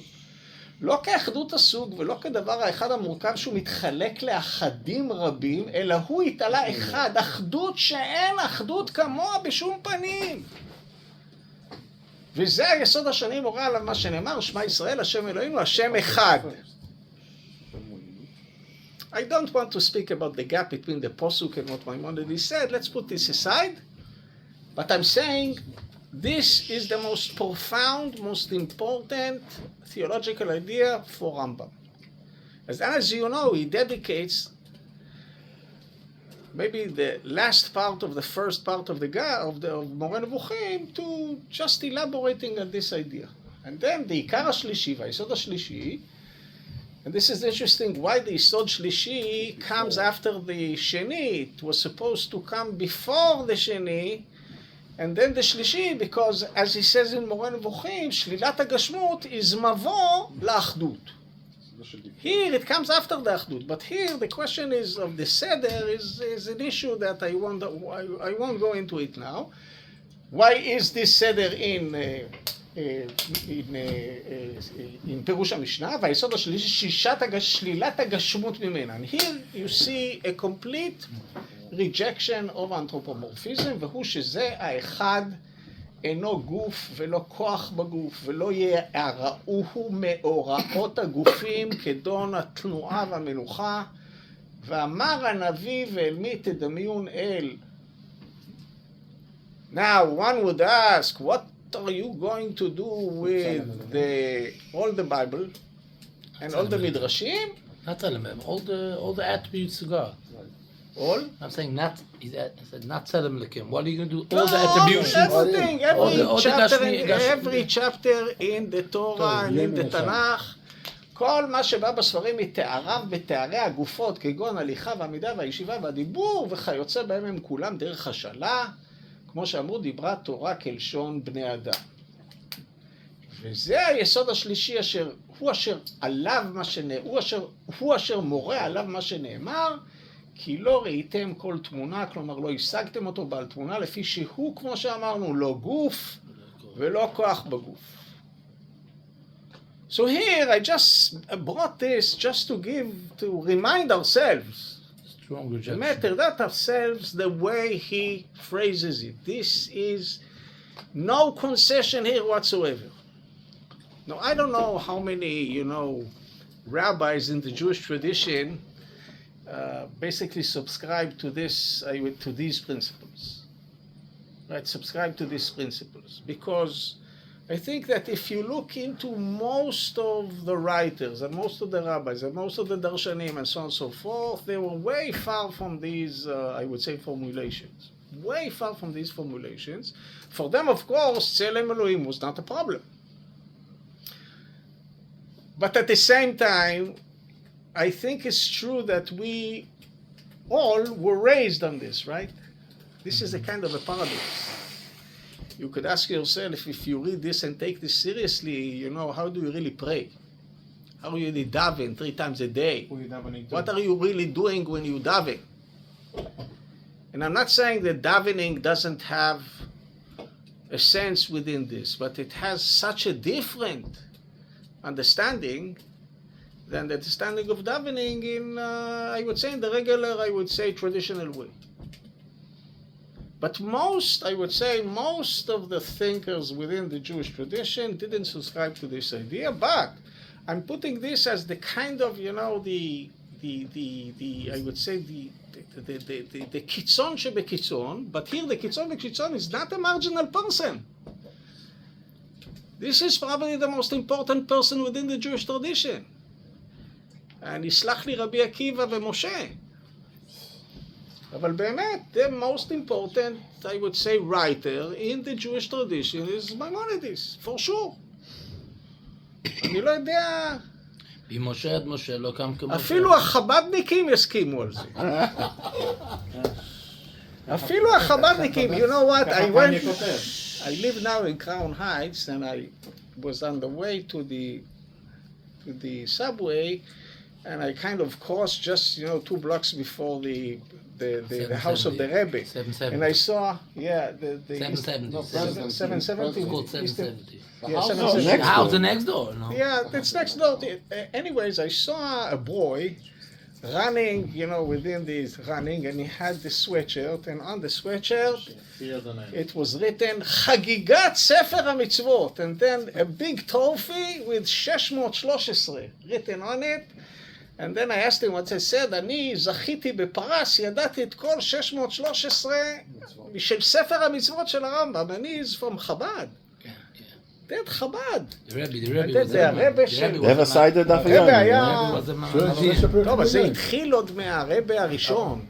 לא כאחדות הסוג ולא כדבר האחד המורכב שהוא מתחלק לאחדים רבים, אלא הוא יתעלה אחד, אחדות שאין אחדות כמוה בשום פנים. וזה היסוד השני מורה עליו מה שנאמר, שמע ישראל, השם אלוהינו, השם אחד. I don't want to speak about the gap between the Posuk and what Maimonides said. Let's put this aside. But I'm saying this is the most profound, most important theological idea for Rambam. As you know, he dedicates maybe the last part of the first part of Moreh Nevuchim to just elaborating on this idea. And then the Ikar HaShlishi, Vayisod HaShlishi, and this is interesting why the Yisod Shlishi comes after the Sheni. It was supposed to come before the Sheni, and then the Shlishi, because as he says in Moreh Nevuchim, Shlilat HaGashmut is mavo la'achdut. Here it comes after the Achdut, but here the question is of the Seder is an issue that I won't go into it now. Why is this Seder in פירוש המשנה, והיסוד השלישי שלילת הגשמות ממנה. And here you see a complete rejection of anthropomorphism, והוא שזה האחד אינו גוף ולא כוח בגוף, ולא יערעוהו מאורעות הגופים כדון התנועה והמנוחה, ואמר הנביא ואל מי תדמיון אל. Now one would ask, what are you going to do with all the Bible and all the midrashim? Not Zelem, all the attributes of God. All? I'm saying not. I said not Zelem Lekim. What are you going to do? No, All the attributions. everything. Every Every chapter in the Torah and in the Tanakh. כל מה שבא בספרים מתאריו בתארי הגופות, כגון הליכה והעמידה והישיבה והדיבור, וכיוצא בהם הם כולם דרך השאלה. כמו שאמרו, דיברה תורה כלשון בני אדם. וזה היסוד השלישי הוא אשר מורה עליו מה שנאמר, כי לא ראיתם כל תמונה, כלומר לא השגתם אותו בעל תמונה, לפי שהוא, כמו שאמרנו, לא גוף ולא כוח בגוף. So here I just brought this just to remind ourselves, to that ourselves the way he phrases it. This is no concession here whatsoever. Now I don't know how many, rabbis in the Jewish tradition basically subscribe to these principles. Right? Subscribe to these principles. Because I think that if you look into most of the writers and most of the rabbis and most of the darshanim and so on and so forth, they were way far from these, I would say, formulations. Way far from these formulations. For them, of course, Zelem Elohim was not a problem. But at the same time, I think it's true that we all were raised on this, right? This is a kind of a paradox. You could ask yourself, if you read this and take this seriously, how do you really pray? How do you really daven 3 times a day? What are you really doing when you daven? And I'm not saying that davening doesn't have a sense within this, but it has such a different understanding than the understanding of davening in, I would say, in the regular, traditional way. But most of the thinkers within the Jewish tradition didn't subscribe to this idea, but I'm putting this as the kind of, the kitzon shebekitzon, but here the kitzon bekitzon is not a marginal person. This is probably the most important person within the Jewish tradition. And יסלח לי רבי עקיבא ומשה. אבל באמת, the most important, I would say, writer in the Jewish tradition is Maimonides, for sure. אני לא יודע... במשה עד משה לא קם כמשה. אפילו החבדניקים יסכימו על זה. אפילו החבדניקים, you know what, I live now in Crown Heights, and I was on the way to the subway, and I kind of crossed just 2 blocks before the house of the Rebbe. 770. And I saw, the 770. 770. It's called 770. Yeah, 770. The house next door, no? Yeah, it's next door. Anyways, I saw a boy running, within this running, and he had the sweatshirt, and on the sweatshirt, it was written, Chagigat Sefer HaMitzvot, and then a big trophy with 613 written on it. And then I asked him what I said, אני זכיתי בפרס, ידעתי את כל 613 של ספר המצוות של הרמב"ם, אני is from Chabad. That Chabad. The Rebbe They have a side of הרבי היה... was טוב, אז זה התחיל עוד מהרבי הראשון.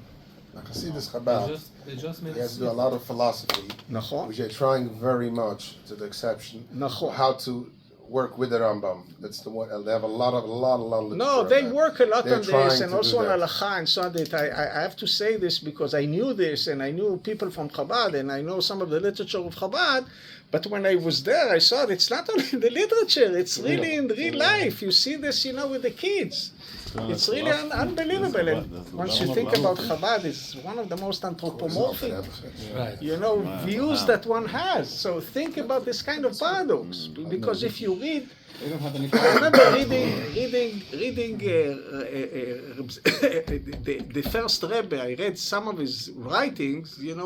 Chassidus Chabad, They just made he has to do a lot of philosophy, נכון. which they're trying very much to the exception. נכון. How to work with the Rambam. That's the one. They have a lot of literature. No, on they that. work a lot They're on this, trying and to also on do that. halacha and so on. That I have to say this because I knew this, and I knew people from Chabad, and I know some of the literature of Chabad. But when I was there, I saw it's not only in the literature; it's really in real life. You see this, with the kids. It's really unbelievable. And once you think about Chabad, it's one of the most anthropomorphic, views that one has. So think about this kind of paradox, because if you read, I remember reading the first Rebbe. I read some of his writings. They're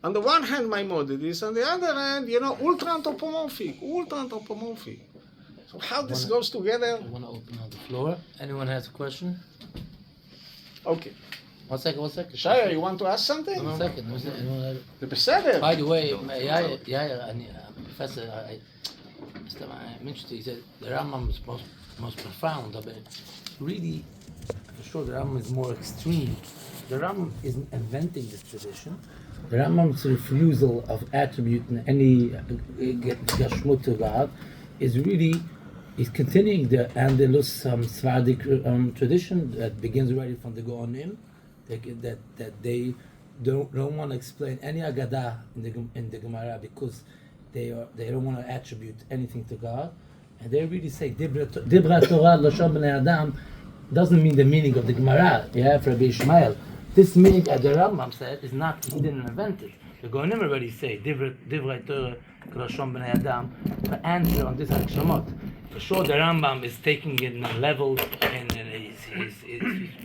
on the one hand Maimonides, on the other hand, ultra anthropomorphic. So how this goes together? I want to open on the floor. Anyone has a question? Okay. One second. Shaya, you want to ask something? 1 second. The Beseder. By the way, Yair, Professor, I'm interested. He said the Rambam is most profound. But really, for sure, the Rambam is more extreme. The Rambam isn't inventing this tradition. The Rambam's refusal of attributing any Gashmut to God is continuing the Andalus Sephardic tradition that begins already from the Gaonim, that they don't want to explain any Agadah in the Gemara because they don't want to attribute anything to God, and they really say Dibra Torah Lashon Bnei Adam doesn't mean the meaning of the Gemara. For Rabbi Ishmael, this meaning that the Rambam said is not, he didn't invent it. The Gaonim already say Divrei Torah Lashon Bnei Adam, the answer on this Hakshamot. For sure, the Rambam is taking it in a level, and he's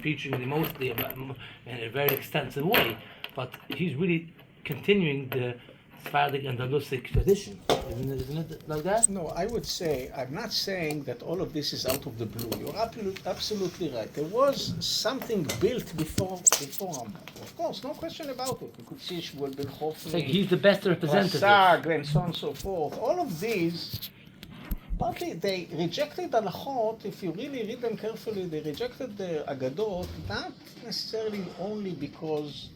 preaching mostly about in a very extensive way. But he's really continuing the Sephardic and Andalusic tradition. Isn't it like that? No, I would say, I'm not saying that all of this is out of the blue. You're absolutely right. There was something built before Rambam. Of course, no question about it. You could see Shmuel ben Chofni, He's the best representative. Rasag, and so on and so forth. All of these, partly they rejected halachot. If you really read them carefully, they rejected the Agadot, not necessarily only because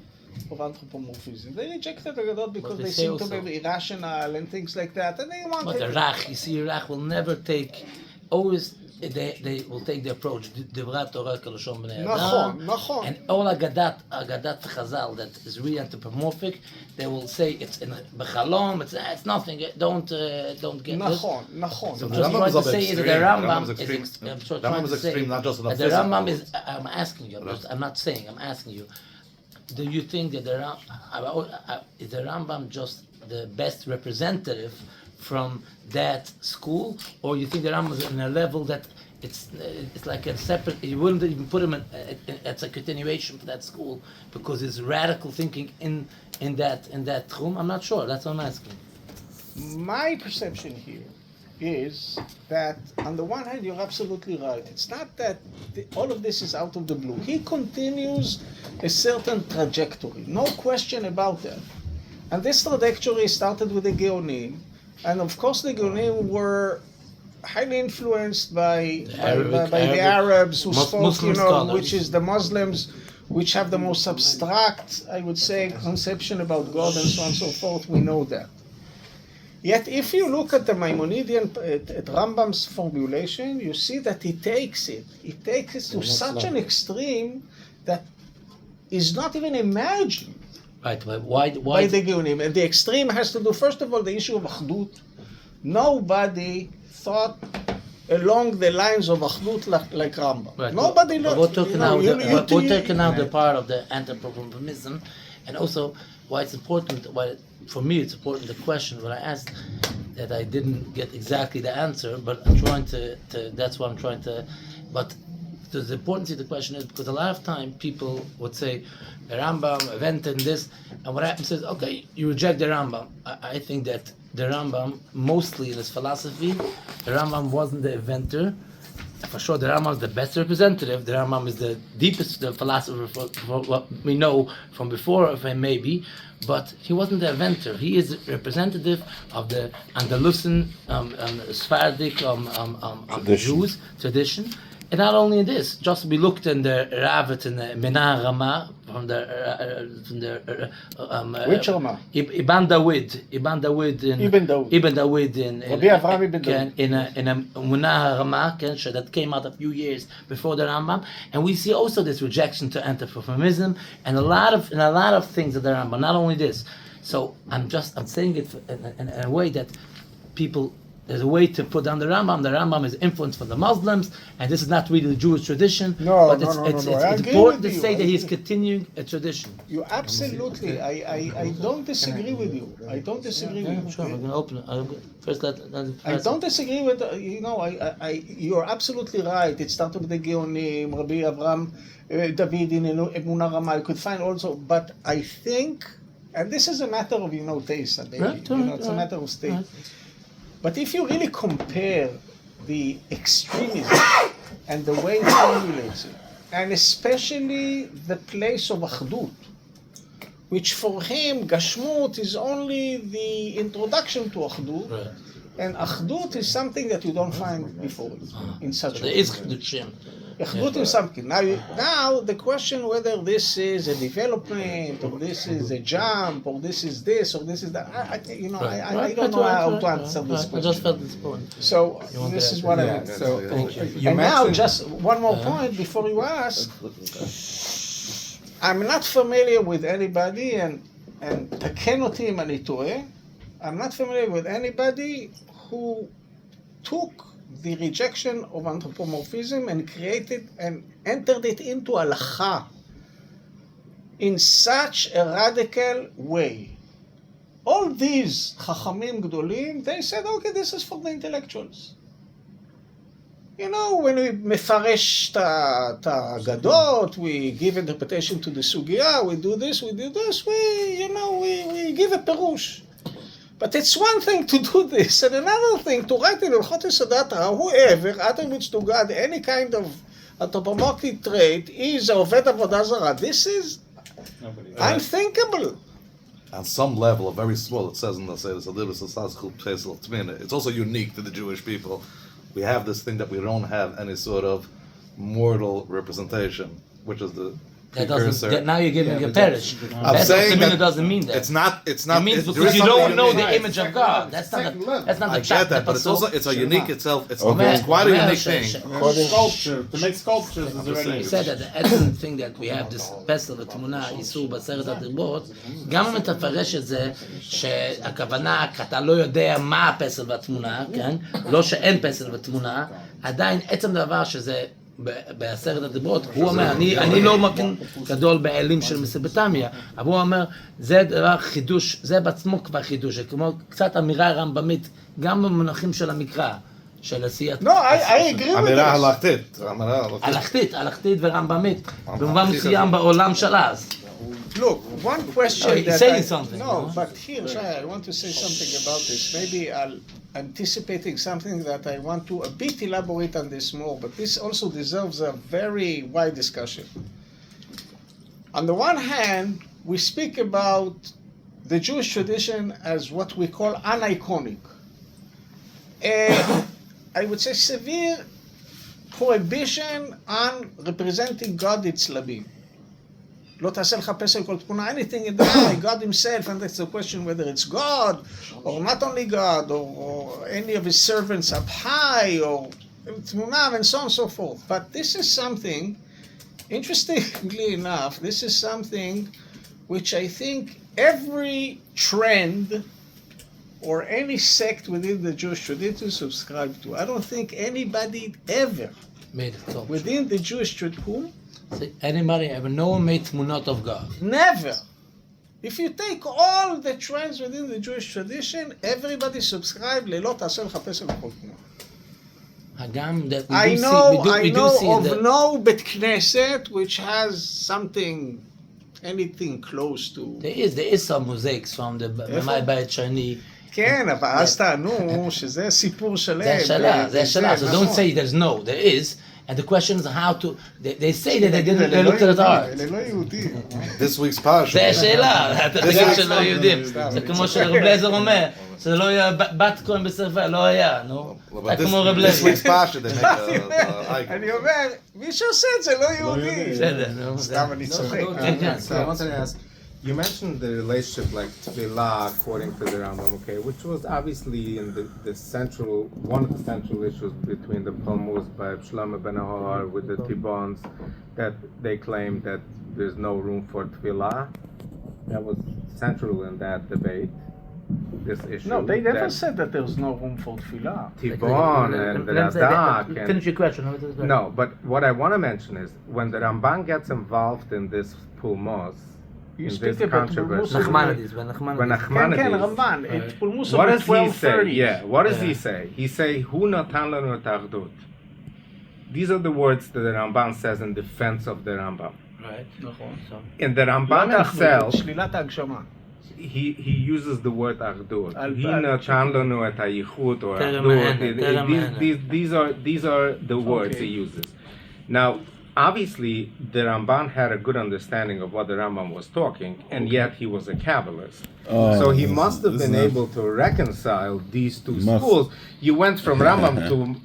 of anthropomorphism. They rejected the Agadot because they seem to be irrational and things like that, and they wanted. But the Rach, you see, Rach will never take. Always, they will take the approach. Divrat Torah Kaloshon Bnei Adam. And all Agadat Chazal that is really anthropomorphic, they will say it's in Bechalom. It's nothing. Don't get this. So The just trying to say is that the Rambam is extreme. I'm trying to say not just that the Rambam is. I'm asking you. I'm not saying. I'm asking you. Do you think that is the Rambam just the best representative from that school, or you think the Rambam is in a level that it's like a separate? You wouldn't even put him as a continuation for that school because it's radical thinking in that room. I'm not sure. That's what I'm asking. My perception here is that on the one hand you're absolutely right. It's not that all of this is out of the blue. He continues a certain trajectory, no question about that. And this trajectory started with the Gaonim, and of course the Gaonim were highly influenced by the Arabs who spoke, which is the Muslims, which have the most abstract, I would say, conception about God and so on and so forth. We know that. Yet, if you look at the Maimonidean, at Rambam's formulation, you see that he takes it to such an extreme that is not even imagined Right, but why? by the Gaonim. And the extreme has to do, first of all, the issue of Achdut. Nobody thought along the lines of Achdut like Rambam. Right, Nobody but we're talking now the part of the Anthropomorphism, and also why it's important. For me, it's important. The question when I asked that I didn't get exactly the answer, but I'm trying to that's what I'm trying to. But the importance of the question is because a lot of time people would say the Rambam invented this, and what happens is, okay, you reject the Rambam. I think that the Rambam, mostly in his philosophy, the Rambam wasn't the inventor. For sure, the Rambam is the best representative. The Rambam is the deepest philosopher for what we know from before, if I may be. But he wasn't the inventor. He is representative of the Andalusian, Sephardic Jews tradition. And not only in this, just we looked in the Ravet in the Menah Rama from the Which Rama? Ibn Dawid in Ibn Dawid. Ibn Dawid in Rabbi Avraham Ibn Dawid. in a Menah Rama that came out a few years before the Rambam, and we see also this rejection to anthropomorphism and a lot of things of the Rambam. Not only this, so I'm saying it in a way that people. There's a way to put down the Rambam. The Rambam is influenced from the Muslims, and this is not really the Jewish tradition. No, but no. it's I agree important with to you. say that he's continuing a tradition. You absolutely. I don't disagree with you. I don't disagree with you. Sure, we're going to open it. First, I don't disagree with you're absolutely right. It started with the Geonim, Rabbi Avraham, David in Emunah Rama. You could find also, but I think, and this is a matter of taste, maybe. Right, It's a matter of state. right. But if you really compare the extremism and the way it formulates it, and especially the place of Achdut, which for him, Gashmut is only the introduction to Achdut, Right. and Achdut is something that you don't find before in such a There way. is Kedushim. Achdut is something. Now the question whether this is a development, or this is a jump, or this is this, or this is that, I don't know how to answer this I just question. felt this point. So want this to is add what I to mean. So you And now, mentioned just one more point before you ask. I'm not familiar with anybody, and תקן אותי אם אני טועה, I'm not familiar with anybody who took the rejection of anthropomorphism and created and entered it into halacha in such a radical way. All these chachamim gdolim, they said, okay, this is for the intellectuals. When we מפרש את האגדות, we give interpretation to the סוגיה, we do this, we give a פירוש. But it's one thing to do this, and another thing to write in Hilchot Yesodot, whoever attributes to God any kind of anthropomorphic trait is Oved Avodah Zarah. This is unthinkable. On some level, a very small, it says in the Seder it's also unique to the Jewish people. We have this thing that we don't have any sort of mortal representation, which is the That precursor. doesn't. Now you're giving a parish. I'm saying that doesn't mean that. It's not. It means there because is you something don't know unique. the image of God. That's not the I get that, but it's a unique itself. It's quite a unique thing. Sculpture, to make sculptures is He already. said that the excellent thing that we have this פסל ותמונה, איסור בעשרת הדיברות, גם אם אתה תפרש את זה שהכוונה, כי אתה לא יודע מה הפסל והתמונה, כן? לא שאין פסל ותמונה, עדיין עצם דבר שזה בעשרת הדיברות, הוא אומר, אני לא מבין גדול באלים של מסופוטמיה, אבל הוא אומר, זה דבר חידוש, זה בעצמו כבר חידוש, זה כמו קצת אמירה רמב"מית, גם במונחים של המקרא, של עשיית... No, I agree with אמירה this. הלכתית. הלכתית ורמב"מית, במובן מסוים בעולם של אז. Look, one question he's that saying something, No, no? but here, Shai, I want to say something about this. Maybe I'll anticipating something that I want to a bit elaborate on this more, but this also deserves a very wide discussion. On the one hand, we speak about the Jewish tradition as what we call aniconic. I would say severe prohibition on representing God בצלבים. לא תעשה לך פסל כל תמונה, anything in the eye, God himself, and that's the question whether it's God, or not only God, or any of his servants up high, or תמונה, and so on and so forth. But this is something, interestingly enough, this is something which I think every trend or any sect within the Jewish tradition subscribe to. I don't think anybody ever made it sculpture. within the Jewish tradition, Anybody ever? No one made tmunot of God. never. If you take all the trends within the Jewish tradition, everybody subscribe ללא תעשה לך פסל בכל תמונה. Hagam that I we do know see in of the, no Bet Knesset which has something, anything close to... there is some mosaics from the במאי בית שני. כן, אבל אז טענו שזה סיפור שלם. זה השאלה, so don't say there's no, there is, And the question is how to, they say that they looked at the art. אלה לא יהודים. This week's parsha. זה השאלה, אתה תגיד שלא יהודים. זה כמו שרב לייזר אומר, שזה לא היה בת כהן בשרפה, לא היה, נו. אתה כמו רב This לייזר. week's parsha, they make a icon. אני אומר, מי שעושה את זה לא יהודי. בסדר, נו. סתם אני צוחק. כן, כן. So I wanted to ask, you mentioned the relationship like tefillah according to the Rambam, okay, which was obviously in the central, one of the central issues between the Palmuz by Shlomo ben Ahor with the Tibbons, that they claimed that there's no room for tefillah. That was central in that debate, this issue. No, they never that said that there's no room for tefillah. Tibbon and the Radak and Finish your question. no, but what I want to mention is when the Ramban gets involved in this pulmos, You in speak this about controversy, נחמנידיס, when ונחמנידיס. כן, כן, Nachmanides, רמב"ן, את פולמוס what over does he say? 1230. Yeah, what does he say? He say, "Hu natan lanu et achdut." These are the words that the Ramban says in defense of the Rambam. Right. נכון. In the Ramban himself, שלילת ההגשמה. he uses the word achdut. Al- He al- natan lanu et hayichut or Terem achdut. ena, These are the words Okay. he uses. Now, obviously, the Ramban had a good understanding of what the Rambam was talking, and yet he was a Kabbalist. So he must have been able to reconcile these two schools. You went from Rambam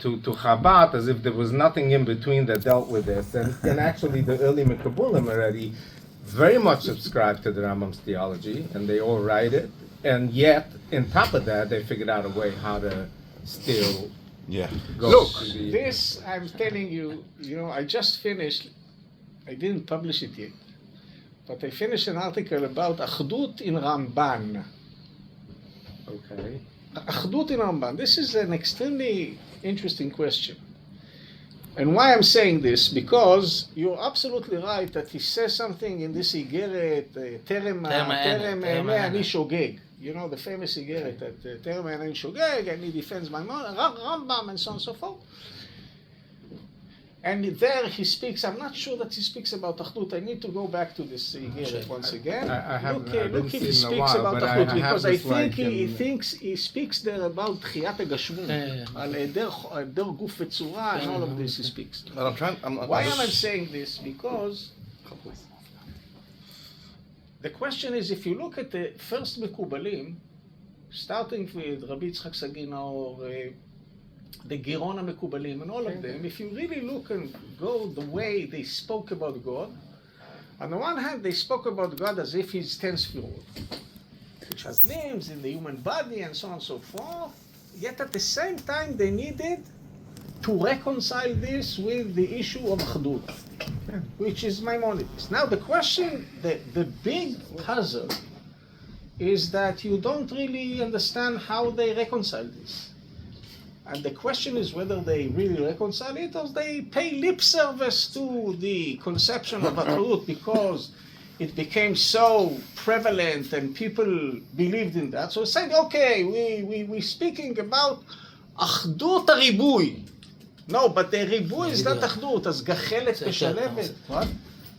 to Chabad as if there was nothing in between that dealt with this, and actually the early Mekabulim already very much subscribed to the Rambam's theology, and they all write it, and yet, on top of that, they figured out a way how to still go Look, to the... this, I'm telling you, I just finished, I didn't publish it yet, but I finished an article about Achdut in Ramban. Okay. Achdut in Ramban. This is an extremely interesting question. And why I'm saying this, because you're absolutely right that he says something in this Igeret, Terem Ani Shogeg. You know, the famous Igeret that Terem Ani Shogeg, and he defends my Rambam and so on and so forth. And there he speaks, I'm not sure that he speaks about Achdut. I need to go back to this Igeret once again. I haven't Look if he seen in a speaks while, about but I Achdut, have because I this think like he speaks there about תחיית הגשמות, על היעדר גוף וצורה, and all of this he speaks. But Why am I saying this? Because the question is, if you look at the first Mekubalim, starting with Rabbi Yitzchak Sagi Naor, the Giron HaMekubalim, and all of them, if you really look and go the way they spoke about God, on the one hand, they spoke about God as if he's 10 Sfirot, which has limbs in the human body and so on and so forth, yet at the same time they needed to reconcile this with the issue of Achdut, which is Maimonides. Now the question, the big puzzle, is that you don't really understand how they reconcile this. And the question is whether they really reconcile it or they pay lip service to the conception of Achdut because it became so prevalent and people believed in that. So it's saying, okay, we're speaking about Achdut HaRibui. No, but the Ribui is not Achdut, אז גחלת משלבת. What?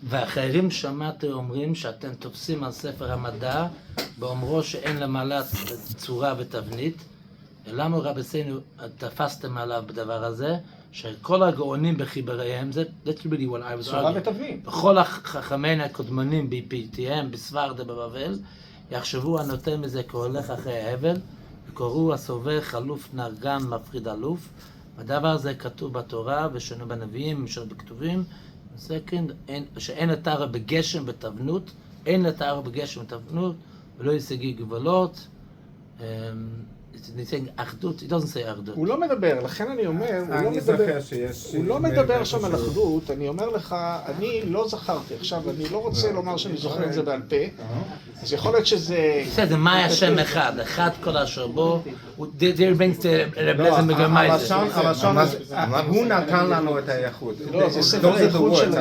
ואחרים שמעתי אומרים שאתם תופסים על ספר המדע באומרו שאין למעלה צורה ותבנית. למה רבותינו תפסתם עליו בדבר הזה? שכל הגאונים בחיבריהם, that's really what I was arguing. בכל החכמינו הקודמונים בפתיהם, בספרדה בבבל, יחשבו הנותן מזה כהולך אחרי ההבל, וקוראו הסובב חלוף נרגן מפחיד אלוף. הדבר הזה כתוב בתורה ושנו בנביאים ושנו בכתובים. שאין לתאר בגשם ותבנות, אין לתאר בגשם ותבנות, ולא ישיגי גבולות. אחדות, he doesn't say אחדות. הוא לא מדבר, לכן אני אומר, הוא לא מדבר שם על אחדות, אני אומר לך, אני לא זכרתי, עכשיו אני לא רוצה לומר שאני זוכר את זה בעל פה, אז יכול להיות שזה... בסדר, מה היה שם אחד? אחד כל אשר בו, דיר בנקס רבלזם בגרמייזה. הלשון, הוא נתן לנו את היחוד. לא, זה ספר האיחוד של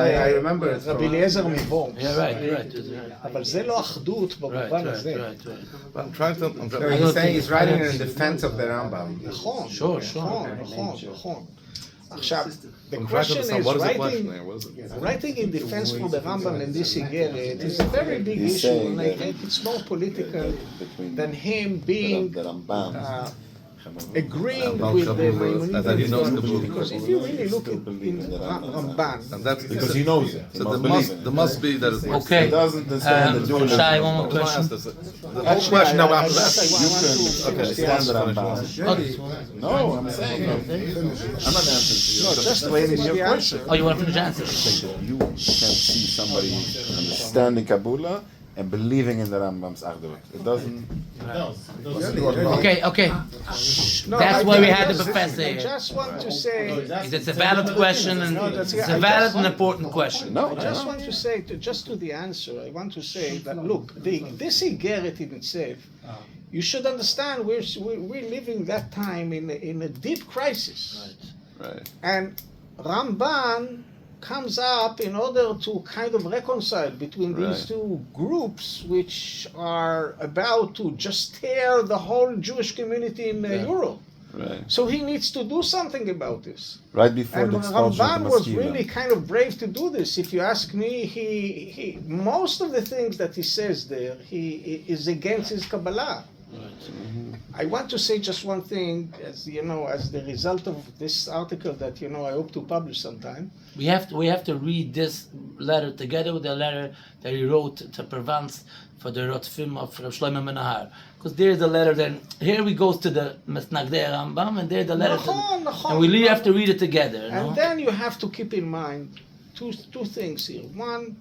רבי אליעזר מבור. אבל זה לא אחדות במובן הזה. He's writing in defense of the Rambam. נכון, נכון. עכשיו, the I'm question trying to understand is what is the question there? writing in defense for the Rambam and this Igeret is a very big issue, and I think it's more political than him being agreeing with the and that he knows Maimonidean, Kabbalah. because if you really look in Ramban, And that's Because he knows it. He So must there must be that it's Okay. He doesn't understand the dualism. Shai, one more The question. whole question now after I that. want to finish the Stand answer. that I'm bound. No, I'm saying. I'm not answering to you. I'm just explaining your question. Oh, you want to finish the answer? You can see somebody understanding Kabbalah and believing in the Rambam's Achdut. It doesn't. Okay. No, That's I- why we I had the just- professor I here. just want to say, It's a valid question and it's a valid and important question. No, I just want to say, to the answer, I want to say that, look, this Igeret in itself, you should understand we're living that time in a deep crisis. Right. And Ramban comes up in order to kind of reconcile between these Right. two groups, which are about to just tear the whole Jewish community in Europe. Right. So he needs to do something about this. Right before And the expulsion Ramban of the was Maskila. really kind of brave to do this. If you ask me, he most of the things that he says there, he is against his Kabbalah. I want to say just one thing, as you know, as the result of this article that I hope to publish sometime. We have to read this letter together with the letter that he wrote to Provence for the Rotfim of Rav Shlomo Menahar. Because there's the letter, then here we goes to the Mesnagdei Rambam, and there's the letter. And we really have to read it together. And No? then you have to keep in mind two things here. One,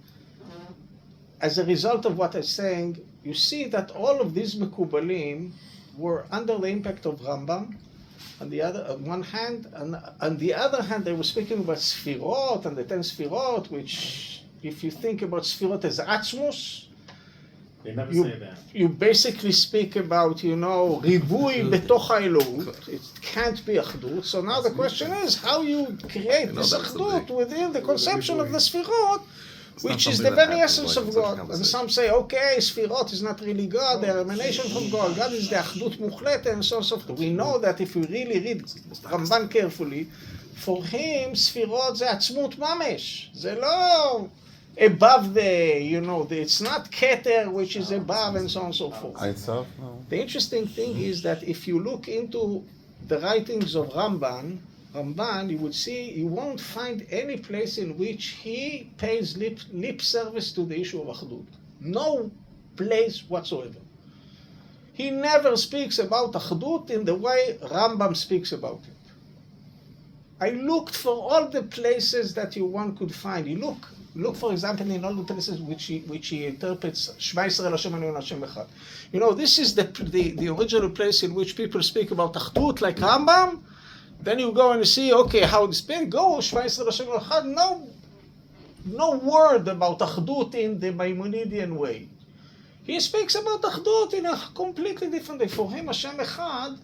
as a result of what I'm saying, you see that all of these Mekubalim were under the impact of Rambam. On one hand, and on the other hand, they were speaking about Sfirot and the 10 Sfirot, which, if you think about Sfirot as Atzmus, They never you, say that. you basically speak about, Ribui betoch ha'elohut. It can't be Achdut. So now the question is how you create this that's the Achdut big- within the conception of the Sfirot, which is something the that very happens essence like of in such a God. And conversation. some say, okay, Sfirot is not really God, they're emanation from God. God is the Achdut Muchlet, and so on and so forth. We know that if we really read Ramban carefully, for him, Sfirot זה עצמות ממש. זה לא above it's not Keter, which is above, and so on and so forth. Ein Sof? No. The interesting thing is that if you look into the writings of Ramban, you would see you won't find any place in which he pays lip service to the issue of Achdut. No place whatsoever. He never speaks about Achdut in the way Rambam speaks about it. I looked for all the places that one could find. You look, for example, in all the places which he interprets Shema Yisrael Hashem Eloheinu Hashem Echad. This is the original place in which people speak about Achdut, like Rambam. Then you go and you see, okay, how this been go, Shema Yisrael Hashem Eloheinu Echad. No word about Achdut in the Maimonidean way. He speaks about Achdut in a completely different way. For him, Hashem Echad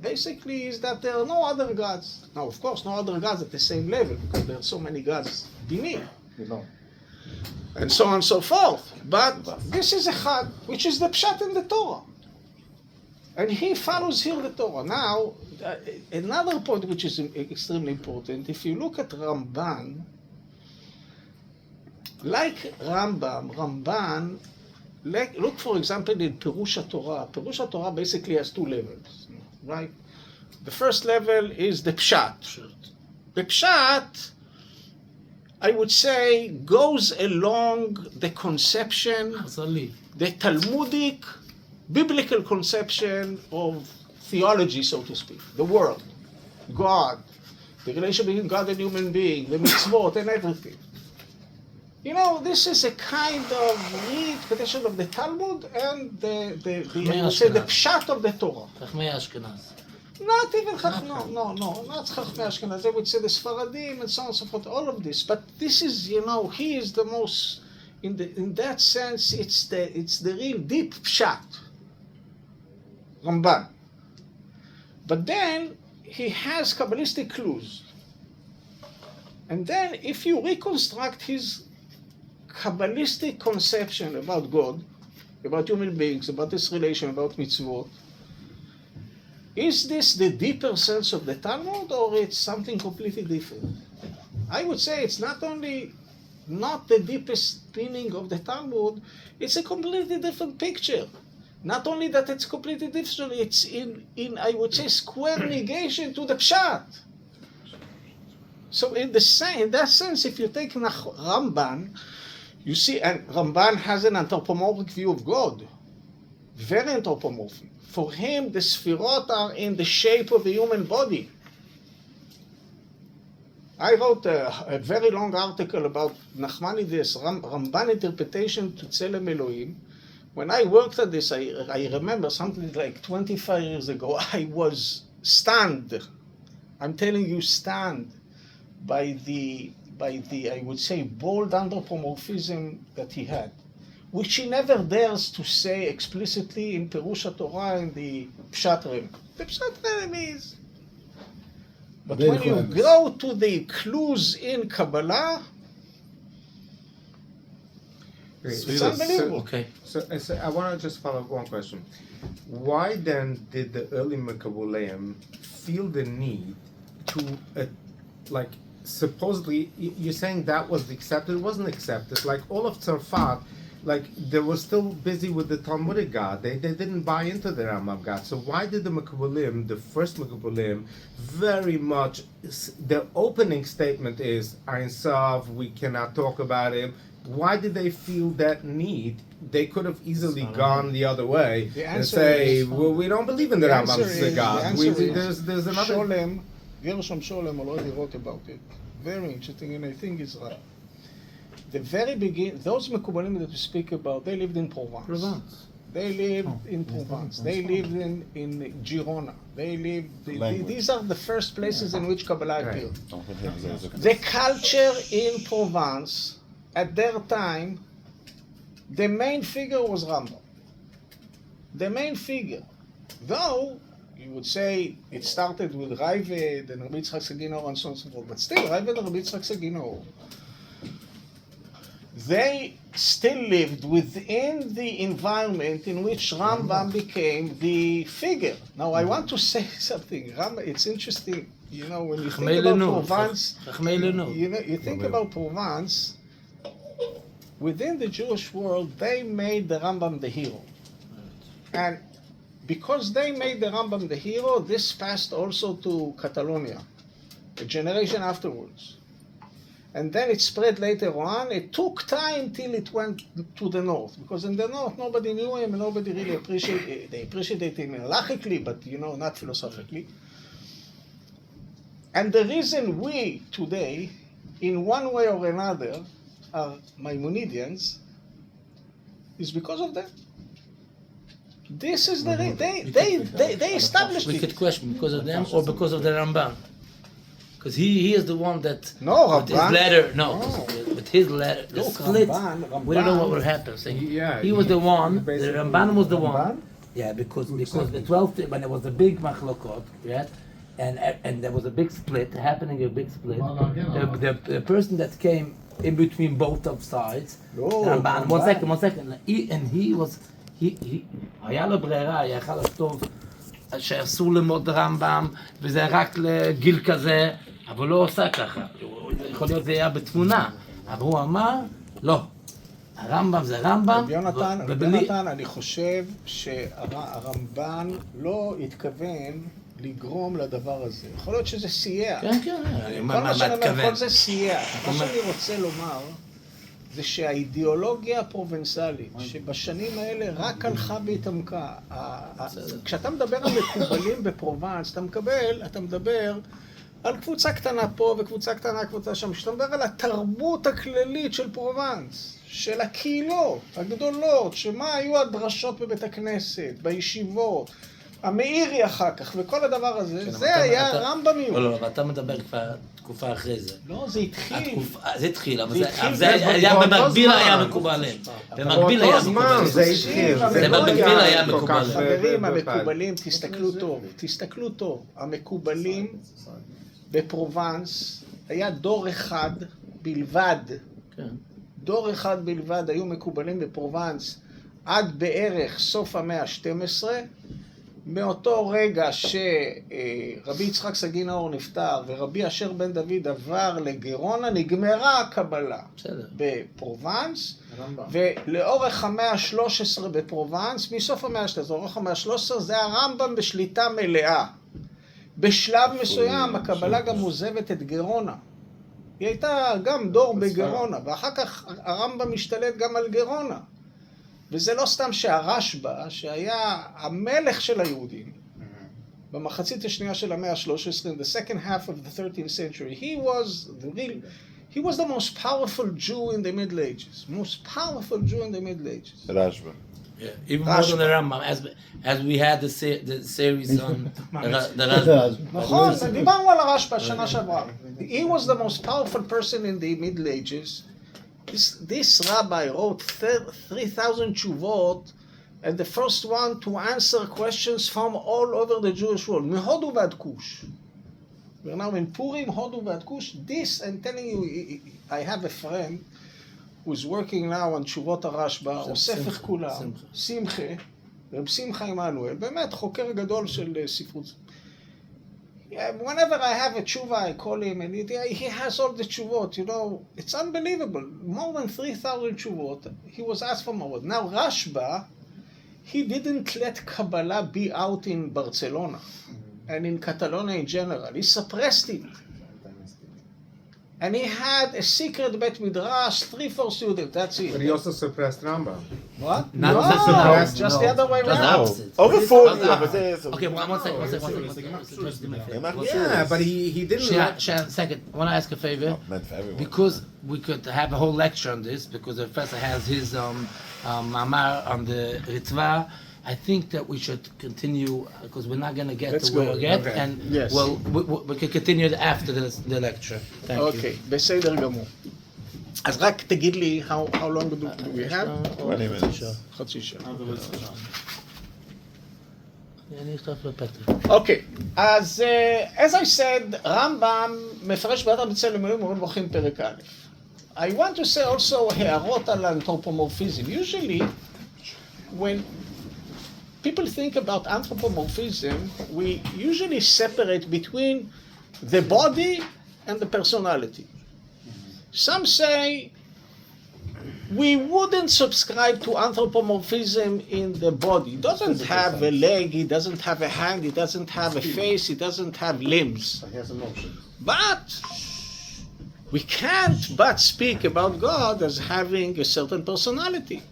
basically is that there are no other gods. Now, of course, no other gods at the same level, because there are so many gods beneath. And so on and so forth. But this is Echad, which is the Pshat in the Torah. And he follows here the Torah. Now, another point which is extremely important, if you look at Ramban, like Ramban, look for example in Perush Torah. Perush Torah basically has two levels, right? The first level is the Pshat. The Pshat, I would say, goes along the conception, the Talmudic, biblical conception of theology, so to speak, the world, God, the relation between God and human being, the mitzvot and everything. This is a kind of reinterpretation of the Talmud and the Pshat of the Torah. Chachmei Ashkenaz. Not even no, not Chachmei Ashkenaz. They would say the Sfaradim and so on and so forth, all of this. But this is, he is the most, in that sense, it's the real deep Pshat, Ramban. But then he has Kabbalistic clues. And then if you reconstruct his Kabbalistic conception about God, about human beings, about this relation, about mitzvot, is this the deeper sense of the Talmud, or it's something completely different? I would say it's not only not the deepest meaning of the Talmud, it's a completely different picture. Not only that it's completely different, it's in I would say, square negation to the pshat. So in that sense, if you take Ramban, you see, and Ramban has an anthropomorphic view of God, very anthropomorphic. For him, the sphirot are in the shape of a human body. I wrote a very long article about Nachmanides' Ramban interpretation to Zelem Elohim. When I worked at this, I remember something like 25 years ago, I was stunned. I'm telling you, stunned by the I would say bold anthropomorphism that he had, which he never dares to say explicitly in Perush HaTorah in the Pshat Rem. The Pshat Rem is. But when you go to the clues in Kabbalah, it's unbelievable. Okay. So I want to just follow up one question. Why then did the early Mekaboleim feel the need to, supposedly, you're saying that was accepted? It wasn't accepted. Like all of Tzarfat, they were still busy with the Talmudic God. They didn't buy into the Rambam God. So why did the Mekaboleim, the first Mekaboleim, very much, the opening statement is, Ein Sof, we cannot talk about him. Why did they feel that need? They could have easily gone the other way and say, well, we don't believe in the Rambam as a God. There's another... Sholem, Gershom Sholem already wrote about it. Very interesting, and I think it's right. The very beginning, those Mekubalim that we speak about, they lived in Provence. They lived in Provence. They lived in Girona. They lived. These are the first places in which Kabbalah appeared. The culture in Provence at their time, the main figure was Rambam. The main figure, though you would say it started with Ravid and Rabbi Yitzchak Saginor and so on and so forth, but still Ravid and Rabbi Yitzchak Saginor, they still lived within the environment in which Rambam became the figure. Now I want to say something. It's interesting, when you think about Provence, you think about Provence, within the Jewish world, they made the Rambam the hero. And because they made the Rambam the hero, this passed also to Catalonia, a generation afterwards. And then it spread later on. It took time till it went to the north, because in the north nobody knew him and nobody really appreciated it. They appreciated him halachically, but not philosophically. And the reason we today, in one way or another, are Maimonidians is because of them. This is the they established it. We could question because of them or because of the Ramban. Because he is the one that with his letter with his letter the split. Ramban, we don't know what would happen. So he was the one. The Ramban was the one. Yeah, because the 12th when there was a big machlokot, right? And there was a big split happening. A big split. The person that came in between both of sides. Ramban. One second. He was. היה לו ברירה, היה יכול לכתוב שאסור ללמוד רמב"ם וזה רק לגיל כזה, אבל לא עושה ככה. יכול להיות זה היה בתמונה, אבל הוא אמר, לא, הרמב"ם זה רמב"ם. יונתן, אני חושב שהרמב"ן לא התכוון לגרום לדבר הזה. יכול להיות שזה סייע. כן. כל מה שאני אומר, כל זה סייע. מה שאני רוצה לומר, זה שהאידיאולוגיה הפרובנסלית, שבשנים האלה רק הלכה והתעמקה. כשאתה מדבר על מקובלים בפרובנס, אתה מדבר על קבוצה קטנה פה וקבוצה קטנה, קבוצה שם. כשאתה מדבר על התרבות הכללית של פרובנס, של הקהילות הגדולות, שמה היו הדרשות בבית הכנסת, בישיבות, המאירי אחר כך, וכל הדבר הזה, זה היה רמב"מיות. לא, אבל אתה מדבר כבר תקופה אחרי זה. לא, זה התחיל. זה התחיל, אבל זה היה במקביל היה מקובלים. במקביל היה מקובלים. זה התחיל. זה במקביל היה מקובלים. חברים, המקובלים, תסתכלו טוב. המקובלים בפרובנס היה דור אחד בלבד. דור אחד בלבד היו מקובלים בפרובנס עד בערך סוף המאה ה-12. מאותו רגע שרבי יצחק סגי נאור נפטר ורבי אשר בן דוד עבר לגרונה, נגמרה הקבלה בפרובנס, ולאורך המאה ה-13 בפרובנס, מסוף המאה ה-13, לאורך המאה ה-13 זה הרמב"ם בשליטה מלאה. בשלב מסוים הקבלה גם עוזבת את גרונה. היא הייתה גם דור בגרונה, ואחר כך הרמב"ם משתלט גם על גרונה. וזה לא סתם שהרשב"א, שהיה המלך של היהודים, במחצית השנייה של המאה ה-13, in the second half of the 13th century, he was the most powerful Jew in the Middle Ages. Most powerful Jew in the Middle Ages. Rashba. Yeah, even more than the Rambam, as we had the series on the Rashba. נכון, דיברנו על הרשב"א שנה שעברה. He was the most powerful person in the Middle Ages. This rabbi wrote 3,000 tshuvot, and the first one to answer questions from all over the Jewish world, מהודו ועד כוש. We're now in Purim, הודו ועד כוש. This, I'm telling you, I have a friend who's working now on תשובות הרשב"א, אוסף את כולם, שמחה, רב שמחה עמנואל, באמת חוקר גדול של ספרות. Whenever I have a tshuva, I call him, and he has all the tshuvot, you know, it's unbelievable. More than 3,000 tshuvot, he was asked for more. Now, Rashba, he didn't let Kabbalah be out in Barcelona and in Catalonia in general. He suppressed it. And he had a secret Bet Midrash, 3-4 students, that's it. But he also suppressed Rambam. What? Not no, suppressed, just no. the other way Just around. opposite. Over 40. Okay, one second. Yeah, but he didn't. Second, I want to ask a favor. Meant for everyone. Because we could have a whole lecture on this, because the professor has his mamar on the Ritva. I think that we should continue, because we're not going to get to where we get, and Yes. we can continue it after the lecture. Thank you. אוקיי, בסדר גמור. אז רק תגיד לי, how long do we have? 20 minutes. חצי שעה. אני אכתוב לפטר. אוקיי, אז as I said, רמב"ם מפרש באתר בצלם אלוהים מאוד מוחים פרק א'. I want to say also הערות על anthropomorphism. Usually, when people think about anthropomorphism, we usually separate between the body and the personality. Some say we wouldn't subscribe to anthropomorphism in the body. It doesn't have a leg, it doesn't have a hand, it doesn't have a face, it doesn't have limbs. He has emotions. But we can't but speak about God as having a certain personality.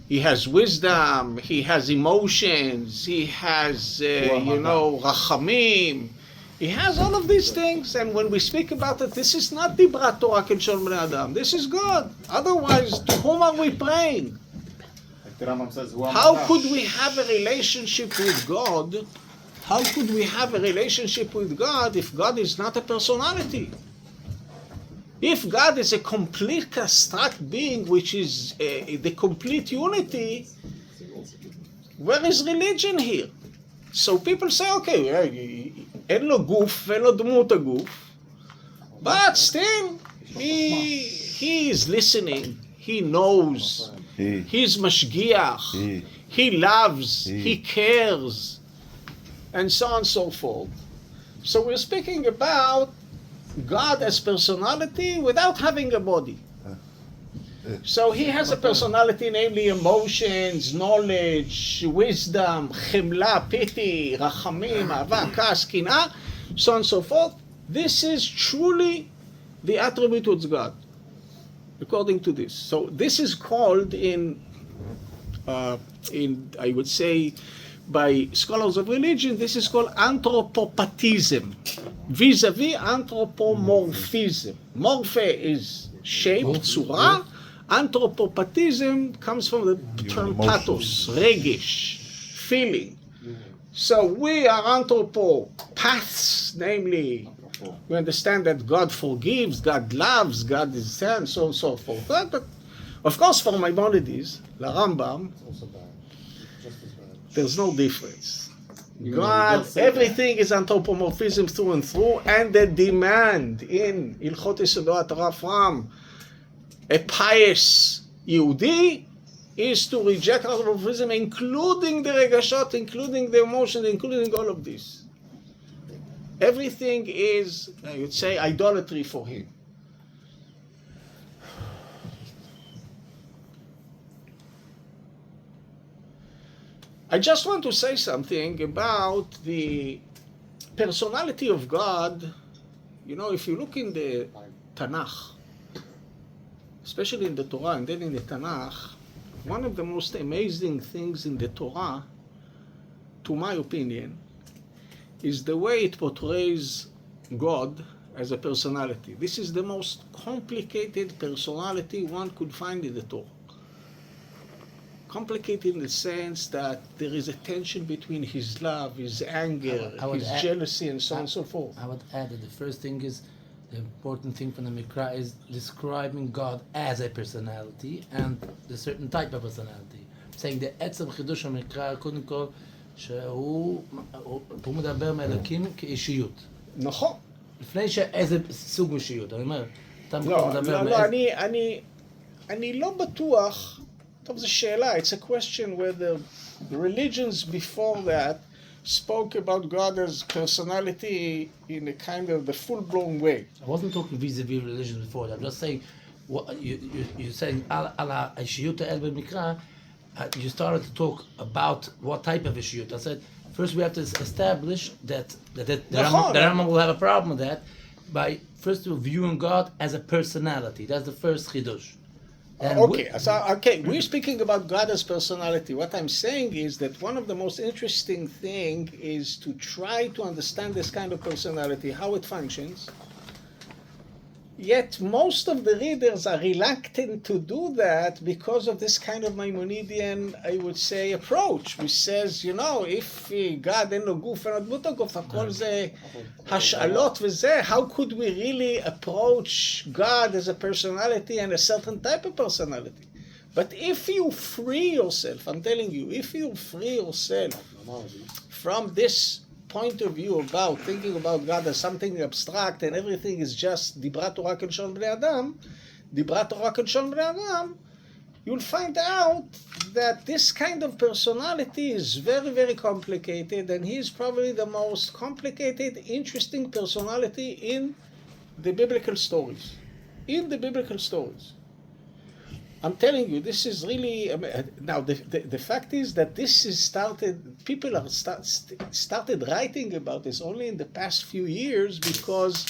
He has wisdom, he has emotions, he has, rachamim. He has all of these things, and when we speak about it, this is not Dibrat Torah K'lshon Bnei Adam. This is God. Otherwise, to whom are we praying? Like the Rambam says, How could we have a relationship with God? How could we have a relationship with God if God is not a personality? If God is a complete abstract being, which is the complete unity, where is religion here? So people say, okay, אין לו גוף ואין לו דמות הגוף, but still, he is listening, he knows, he's משגיח, he loves, he cares, and so on and so forth. So we're speaking about God as personality without having a body. So he has a personality, namely emotions, knowledge, wisdom, chemla, pity, rachamim, ahava, kas, kina, so on and so forth. This is truly the attribute of God, according to this. So this is called in I would say, by scholars of religion, this is called anthropopathism, vis-a-vis anthropomorphism. Morphe is shape, tzura. Anthropopathism comes from the term pathos, regesh, feeling. So we are anthropopaths, namely, we understand that God forgives, God loves, God is and so on and so forth. But of course, for Maimonides, the Rambam, there's no difference. God, everything is anthropomorphism through and through, and the demand in Ilchot Yesodot Torah from a pious Yehudi is to reject anthropomorphism, including the regashot, including the emotion, including all of this. Everything is, I would say, idolatry for him. I just want to say something about the personality of God. You know, if you look in the Tanakh, especially in the Torah and then in the Tanakh, one of the most amazing things in the Torah, to my opinion, is the way it portrays God as a personality. This is the most complicated personality one could find in the Torah. Complicated in the sense that there is a tension between his love, his anger, his jealousy, and so on and so forth. I would add that the first thing is, the important thing from the Mikra is describing God as a personality and the certain type of personality. Saying the עצם חידוש המקרא, קודם כל, שהוא מדבר מאלוקים כאישיות. נכון. לפני שאיזה סוג אישיות, אני אומר, אתה מדבר לא, אני לא בטוח, טוב, זו שאלה, it's a question whether the religions before that spoke about God as personality in a kind of the full-blown way. I wasn't talking vis-a-vis religion before that. I'm just saying, what you're saying, על האישיות האל במקרא, you started to talk about what type of ishiyut. I said, first we have to establish that the Rambam will have a problem with that by first viewing God as a personality. That's the first chidush. Okay, we're speaking about God as personality. What I'm saying is that one of the most interesting thing is to try to understand this kind of personality, how it functions. Yet most of the readers are reluctant to do that because of this kind of Maimonidean, I would say, approach, which says, you know, if God אין לו גוף, אין לו דמות הגוף, הכל זה השאלות וזה, how could we really approach God as a personality and a certain type of personality? But if you free yourself, I'm telling you, if you free yourself from this point of view about thinking about God as something abstract and everything is just דיברת תורה כלשון בני אדם, דיברת תורה כלשון בני אדם, you'll find out that this kind of personality is very, very complicated, and he is probably the most complicated, interesting personality in the biblical stories. In the biblical stories. I'm telling you, this is really, now the fact is that this is started, people are started writing about this only in the past few years because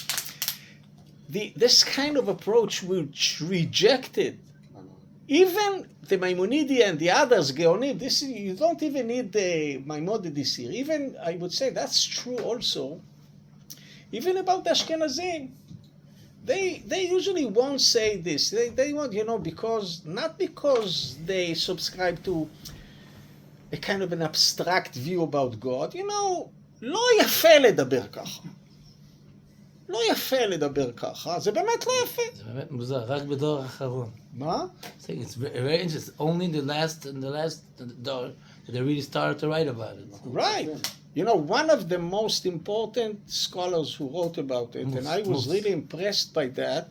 this kind of approach which rejected even the Maimonides and the others, Geonim, you don't even need the Maimonides here. Even, I would say that's true also, even about the Ashkenazim. They usually won't say this. They want, you know, not because they subscribe to a kind of an abstract view about God. You know, לא יפה לדבר ככה. לא יפה לדבר ככה. זה באמת לא יפה. זה באמת מוזר, רק בדור האחרון. מה? It's very interesting. Only in the last door that they really started to write about it. Right. You know, one of the most important scholars who wrote about it, and I was really impressed by that,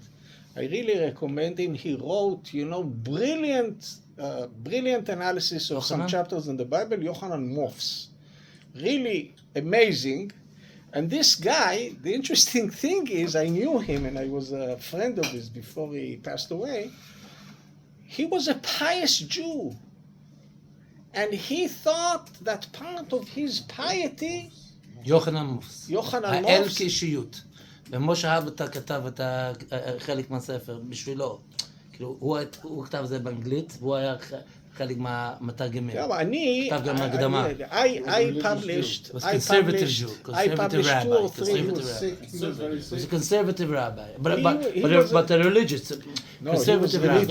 I really recommend him. He wrote, you know, brilliant analysis of some chapters in the Bible, Yochanan Mofs. Really amazing. And this guy, the interesting thing is, I knew him and I was a friend of his before he passed away. He was a pious Jew. And he thought that part of his piety... יוחנן מופס. יוחנן האל מופס. כאישיות. ומשה האבטה כתב את חלק מהספר בשבילו. כאילו, הוא כתב זה באנגלית, והוא היה חלק מהמתרגמים. כתב גם הקדמה. I published 2 or 3. He was a conservative rabbi. But a religious, conservative rabbi.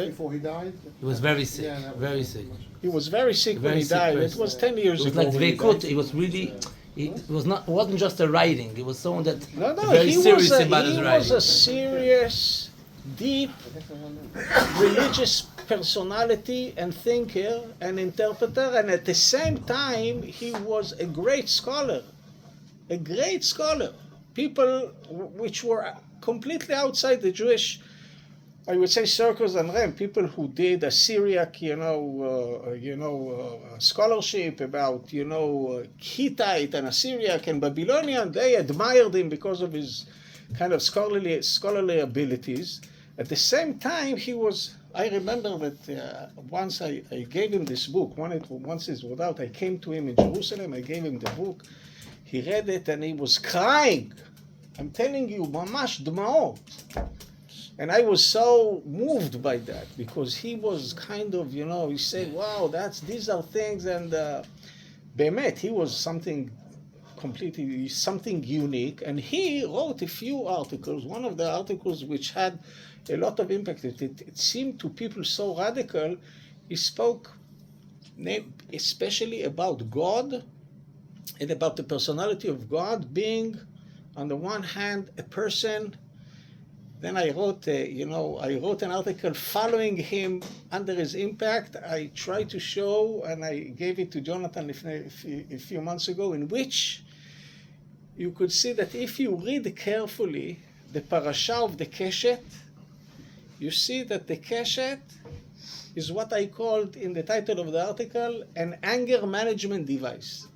Before he died? He was very sick, very sick. He was very sick when he died. It was 10 years ago. It was like Dveikut. He was really... It wasn't just a writing. It was someone that very he serious was about his writing. He was a serious, deep, religious personality and thinker and interpreter, and at the same time, he was a great scholar. A great scholar. People which were completely outside the Jewish I would say circles and rem, people who did a Syriac, scholarship about, Hittite and Assyriac and Babylonian, they admired him because of his kind of scholarly abilities. At the same time, I remember that once I gave him this book, once it was out, I came to him in Jerusalem, I gave him the book, he read it and he was crying. I'm telling you, mamash dmaot. And I was so moved by that because he was kind of, he said, wow, these are things, and Bemet, he was something unique, and he wrote a few articles. One of the articles which had a lot of impact, it seemed to people so radical. He spoke especially about God and about the personality of God being, on the one hand, a person. Then I wrote an article following him under his impact. I tried to show, and I gave it to Jonathan a few months ago, in which you could see that if you read carefully the parasha of the Keshet, you see that the Keshet is what I called in the title of the article an anger management device.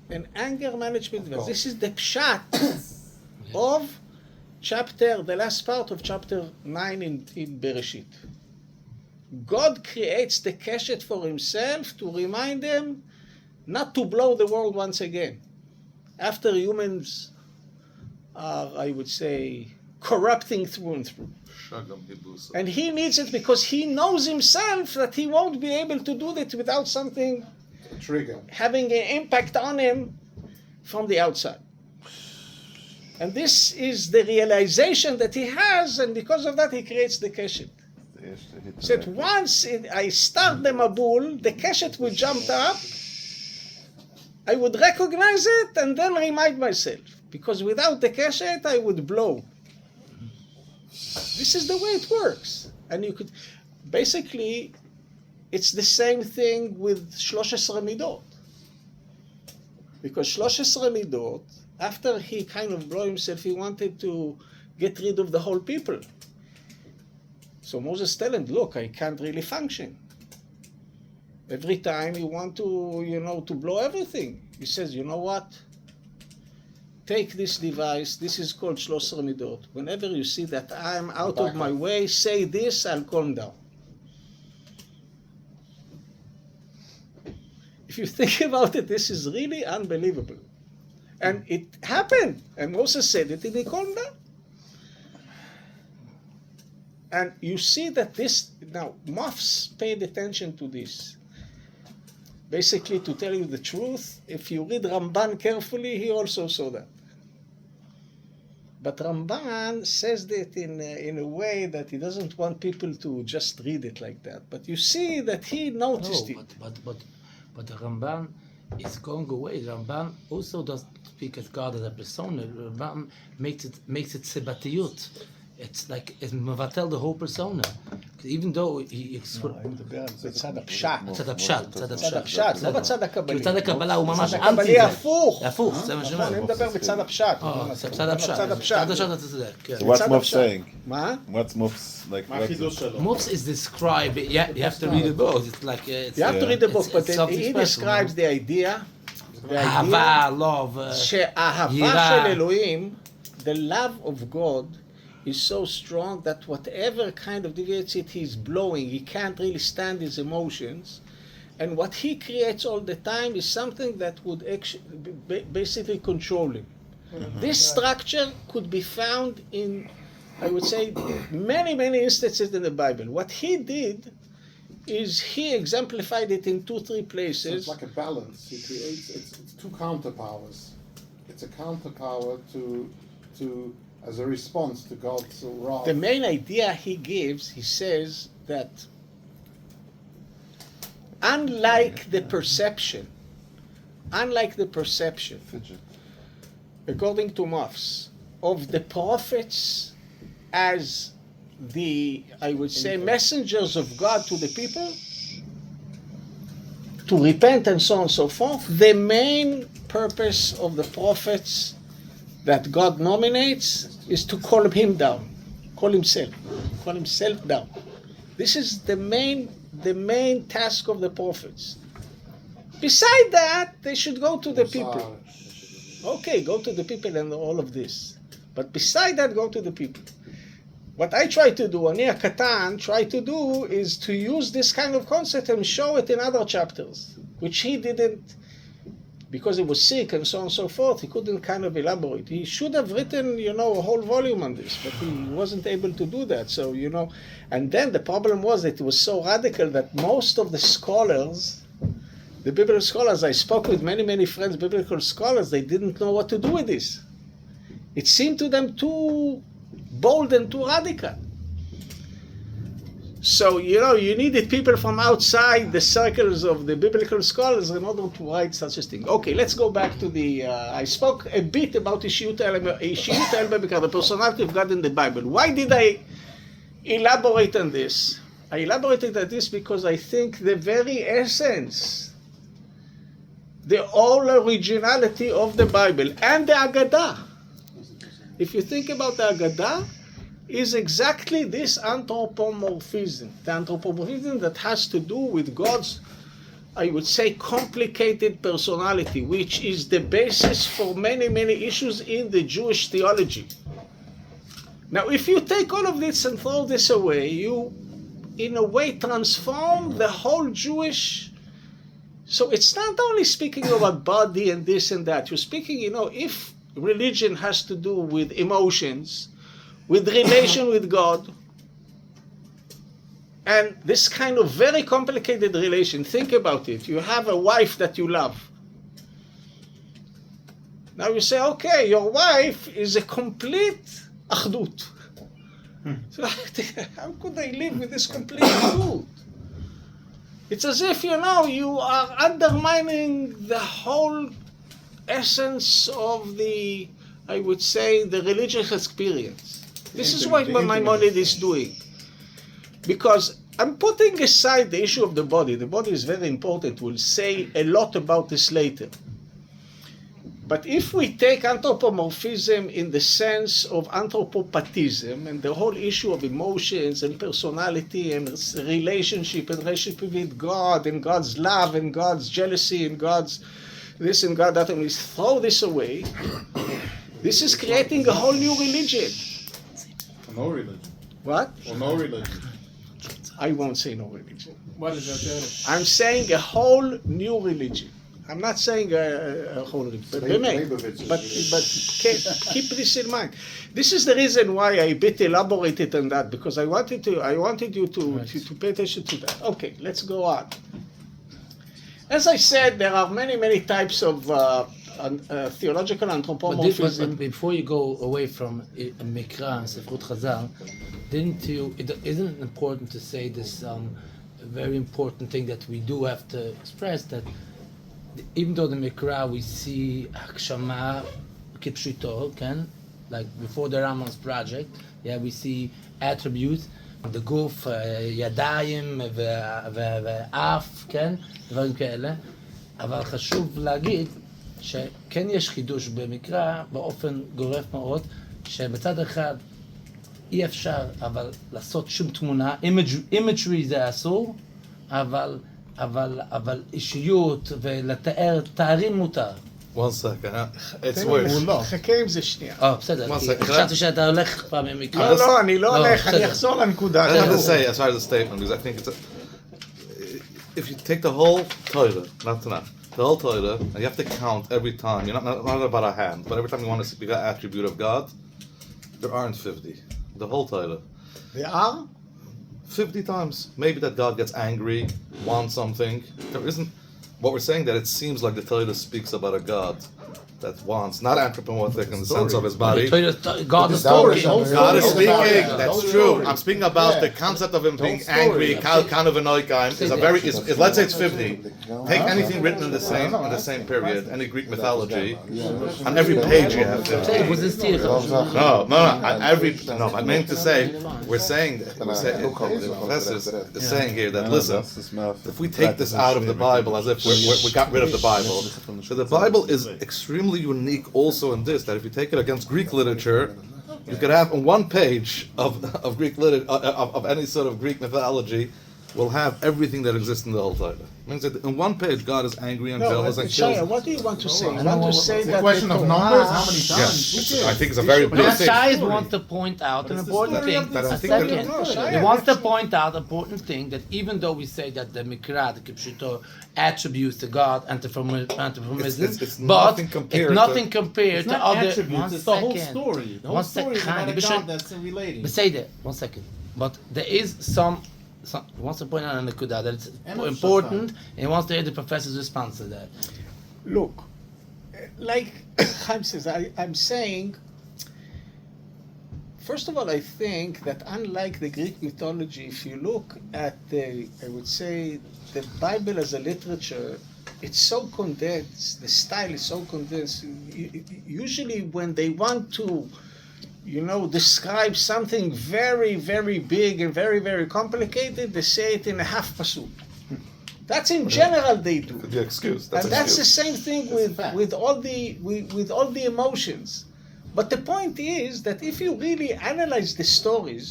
An anger management device. This is the pshat of the last part of chapter 9 in Bereshit. God creates the Keshet for himself to remind them not to blow the world once again. After humans are, I would say, corrupting through and through. And he needs it because he knows himself that he won't be able to do that without something having an impact on him from the outside. And this is the realization that he has, and because of that he creates the Keshet. So that once I start the Mabul, the Keshet would jump up, I would recognize it and then remind myself. Because without the Keshet, I would blow. This is the way it works. And you could, basically, it's the same thing with 13 Midot. Because 13 Midot, after he kind of blew himself, he wanted to get rid of the whole people. So Moses tells him, look, I can't really function. Every time you want to, to blow everything. He says, you know what? Take this device. This is called 13 Midot. Whenever you see that I'm out of my way, say this, I'll calm down. If you think about it, this is really unbelievable. And it happened. And Moses said it, and he calmed down. And you see that this, now, Mofs paid attention to this. Basically, to tell you the truth, if you read Ramban carefully, he also saw that. But Ramban says that in a way that he doesn't want people to just read it like that. But you see that he noticed it. But the Ramban is going away. The Ramban also doesn't speak as God as a persona. The Ramban makes it sebatiyut. It's like it's mevatel the whole persona. Even though he בצד הפשט. בצד הפשט. לא בצד הקבלי. בצד הקבלה הוא ממש בצד אנטי הקבלי זה. הפוך. הפוך, זה מה שאני אומר. אני מדבר בצד הפשט. בצד הפשט. בצד הפשט אתה צודק. So what's Mofs saying? מה? What's Mofs like? Mofs is described. Yeah, you have to read the book. It's like you have to read the book, but he describes the idea. אהבה, love, שהאהבה של אלוהים, the love of God, is so strong that whatever kind of deviates it, he's blowing. He can't really stand his emotions. And what he creates all the time is something that would actually basically control him. Mm-hmm. This structure could be found in, I would say, many, many instances in the Bible. What he did is he exemplified it in 2-3 places. So it's like a balance. He creates, it's two counterpowers. It's a counterpower to as a response to God's wrath. The main idea he gives, he says that unlike the perception, according to Mofs, of the prophets as the, I would say, messengers of God to the people, to repent and so on and so forth, the main purpose of the prophets that God nominates is to calm him down. call himself down. This is the main task of the prophets. Beside that, they should go to the people. Okay, go to the people and all of this. But beside that, go to the people. What I try to do, Ani Katan try to do, is to use this kind of concept and show it in other chapters, which he didn't, because he was sick and so on and so forth, he couldn't kind of elaborate. He should have written, a whole volume on this, but he wasn't able to do that. So, and then the problem was that it was so radical that most of the scholars, the biblical scholars, I spoke with many, many friends, biblical scholars, they didn't know what to do with this. It seemed to them too bold and too radical. So, you needed people from outside the circles of the biblical scholars in order to write such a thing. Okay, let's go back to I spoke a bit about Ishiyut El-Bebekar, the personality of God in the Bible. Why did I elaborate on this? I elaborated on this because I think the very essence, the whole originality of the Bible and the Agadah, if you think about the Agadah, is exactly this anthropomorphism. The anthropomorphism that has to do with God's, I would say, complicated personality, which is the basis for many, many issues in the Jewish theology. Now, if you take all of this and throw this away, you, in a way, transform the whole Jewish. So it's not only speaking about body and this and that. You're speaking, if religion has to do with emotions, with relation with God, and this kind of very complicated relation. Think about it. You have a wife that you love. Now you say, okay, your wife is a complete achdut. So how could I live with this complete achdut? It's as if, you are undermining the whole essence of the, I would say, the religious experience. This is what Maimonides is doing. Because I'm putting aside the issue of the body. The body is very important. We'll say a lot about this later. But if we take anthropomorphism in the sense of anthropopathism and the whole issue of emotions and personality and relationship with God and God's love and God's jealousy and God's this and God that, and we throw this away, this is creating a whole new religion. No religion. What? Or no religion. I won't say no religion. What is that? I'm saying a whole new religion. I'm not saying a whole religion. But keep this in mind. This is the reason why I a bit elaborated on that, because I wanted you to pay attention to that. Okay, let's go on. As I said, there are many, many types of theological anthropomorphism. But before you go away from Mikra and Sefrut Chazal, isn't it important to say this very important thing that we do have to express, that even though the Mikra we see Hakshama Kipshito, like before the Rambam's project, we see attributes, the guf, ידיים ואף, דברים כאלה, אבל חשוב להגיד שכן יש חידוש במקרא באופן גורף מאוד, שבצד אחד אי אפשר אבל לעשות שום תמונה, imagery זה אסור, אבל אישיות ולתאר תארים מותר. One second, it's worse. חכה עם זה שנייה. בסדר, חשבתי שאתה הולך פעם ממקרא. לא, אני לא הולך, אני אחזור לנקודה. I have to say, as far as the statement, because I think if you take the whole Torah, not tonight, the whole Torah, and you have to count every time, you're not about a hand, but every time you want to speak an attribute of God, there aren't 50. The whole Torah. There are? 50 times. Maybe that God gets angry, wants something. There isn't. What we're saying that it seems like the Torah speaks about a God that wants, not anthropomorphic in the sense of his body. God is talking. God is speaking. That's true. I'm speaking about the concept of him being angry. Kind of an oikoim is a very. Let's say it's 50. Take anything written in the same period, any Greek mythology. On every page you have 50. No. I meant to say we're saying the professor is saying here that listen, if we take this out of the Bible as if we got rid of the Bible, so the Bible is extremely unique also in this, that if you take it against Greek literature, You could have on one page of Greek of any sort of Greek mythology, will have everything that exists in the whole Torah. It means that in one page, God is angry and jealous and Shaya, kills. what do you want to say? You want to say It's a that question the of Torah- numbers, how many Yeah, times? I think it's a very big thing. Shai wants to point out an it's the important story thing. of the A story. second. No, Shai, He wants to that's- point out an important thing that even though we say that the Mikra, the Kipshuto, attributes to God anthropomorphism, It's but nothing compared it's nothing to- compared It's to not other. attributes, One it's the whole second. story. The whole One story is second. about a God that's relating. But say that, 1 second. But there is some he wants to point out an Nakuda that it's And important, and he wants to hear the professor's response to that. Look, like Chaim says, I'm saying, first of all, I think that unlike the Greek mythology, if you look at I would say, the Bible as a literature, it's so condensed, the style is so condensed. Usually when they want to, describe something very, very big and very, very complicated, they say it in a half pasuk. That's in general they do. The excuse. And that's the excuse. same thing with all the emotions. But the point is that if you really analyze the stories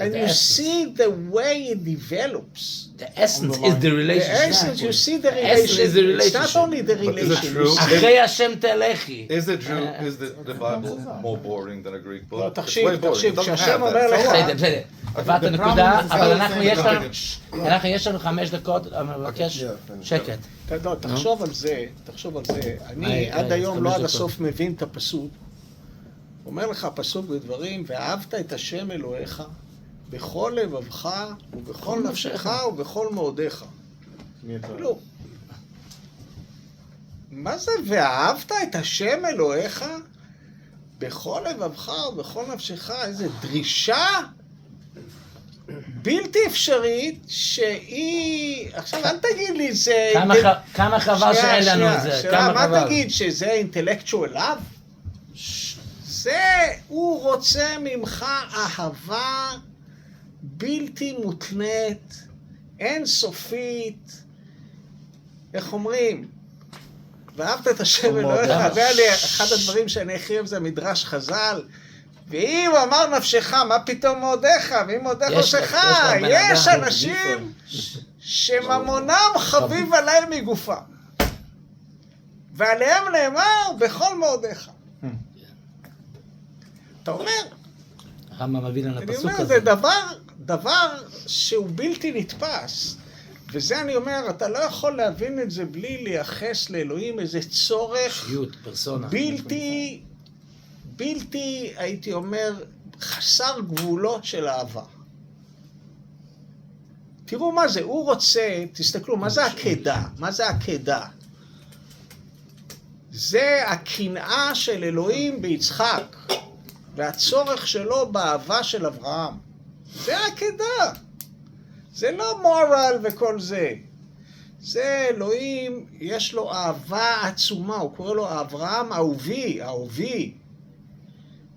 and The you essence. see the way it develops, The essence is the the relationship. essence, you see the essence is the relation. It's not relationship. only the But is it relation. true? you see- Achei Hashem telechi. Is the Bible more boring than a Greek book? לא, It's תקשיב, way boring. תקשיב, It doesn't כשהשם have אומר that. לך, בסדר. הבנת the נקודה, problem is אבל the אנחנו same יש לנו 5 דקות, אני מבקש שקט. תחשוב על זה. אני היי, עד היי, היום 5 לא עד דקות. הסוף מבין את הפסוק. אומר לך פסוק בדברים, ואהבת את השם אלוהיך בכל לבבך ובכל נפשך ובכל מאודיך. כאילו, מה זה ואהבת את השם אלוהיך בכל לבבך ובכל נפשך? איזה דרישה בלתי אפשרית שהיא... עכשיו אל תגיד לי זה... כמה חבל שאין לנו את זה, כמה מה חבל. תגיד, שזה אינטלקטואל לאב? זה, הוא רוצה ממך אהבה בלתי מותנית, אינסופית, איך אומרים? ואהבת את השם אלוהיך, אחד הדברים שאני הכי אוהב זה מדרש חז"ל, ואם אמר נפשך, מה פתאום מאודיך, ואם מאודיך נפשך, יש אנשים שממונם חביב עליהם מגופה, ועליהם נאמר בכל מאודיך. אתה אומר, הרמב"ם מביא לנו אני הפסוק אומר, הזה. זה דבר שהוא בלתי נתפס. וזה אני אומר, אתה לא יכול להבין את זה בלי לייחס לאלוהים איזה צורך אישיות, פרסונה. בלתי, הייתי אומר, חסר גבולות של אהבה. תראו מה זה, הוא רוצה, תסתכלו, מה זה עקדה? מה זה עקדה? זה הקנאה של אלוהים ביצחק, והצורך שלו באהבה של אברהם. זה עקדה. זה לא מורל וכל זה. זה אלוהים, יש לו אהבה עצומה, הוא קורא לו אברהם אהובי.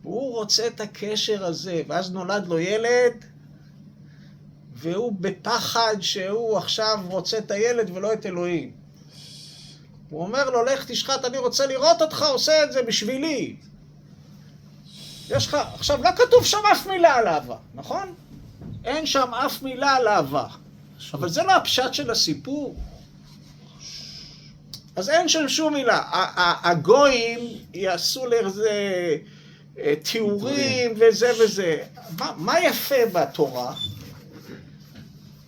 והוא רוצה את הקשר הזה, ואז נולד לו ילד, והוא בפחד שהוא עכשיו רוצה את הילד ולא את אלוהים. הוא אומר לו, לך תשחט, אני רוצה לראות אותך, עושה את זה בשבילי. יש לך, עכשיו לא כתוב שם אף מילה על אהבה, נכון? אין שם אף מילה על אהבה. אבל זה לא הפשט של הסיפור. אז אין שם שום מילה. הגויים יעשו לאיזה תיאורים וזה וזה. מה יפה בתורה?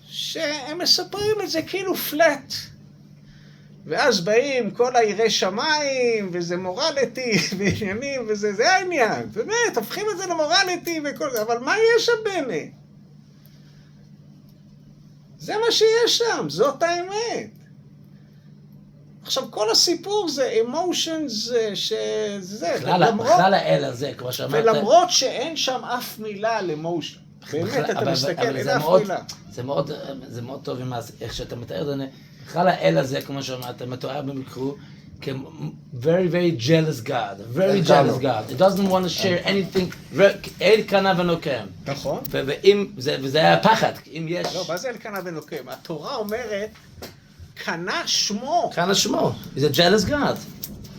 שהם מספרים את זה כאילו פלט. ואז באים כל היראי שמיים, וזה מורליטי, ועניינים, וזה, זה העניין. באמת, הופכים את זה למורליטי וכל זה, אבל מה יש שם באמת? זה מה שיש שם, זאת האמת. עכשיו, כל הסיפור זה emotions, שזה, בכלל האל הזה, כמו שאמרת. ולמרות שאין שם אף מילה על emotion. באמת, אתה מסתכל, אין אף מילה. זה מאוד טוב עם איך שאתה מתאר, בכלל האל הזה, כמו שאמרת, מתואר במקרו, very, very jealous God, very jealous God. It doesn't want to share anything, אל קנה ונוקם. נכון. וזה היה פחד, אם יש... לא, מה זה אל קנה ונוקם? התורה אומרת, קנה שמו. קנה שמו, he's a jealous God.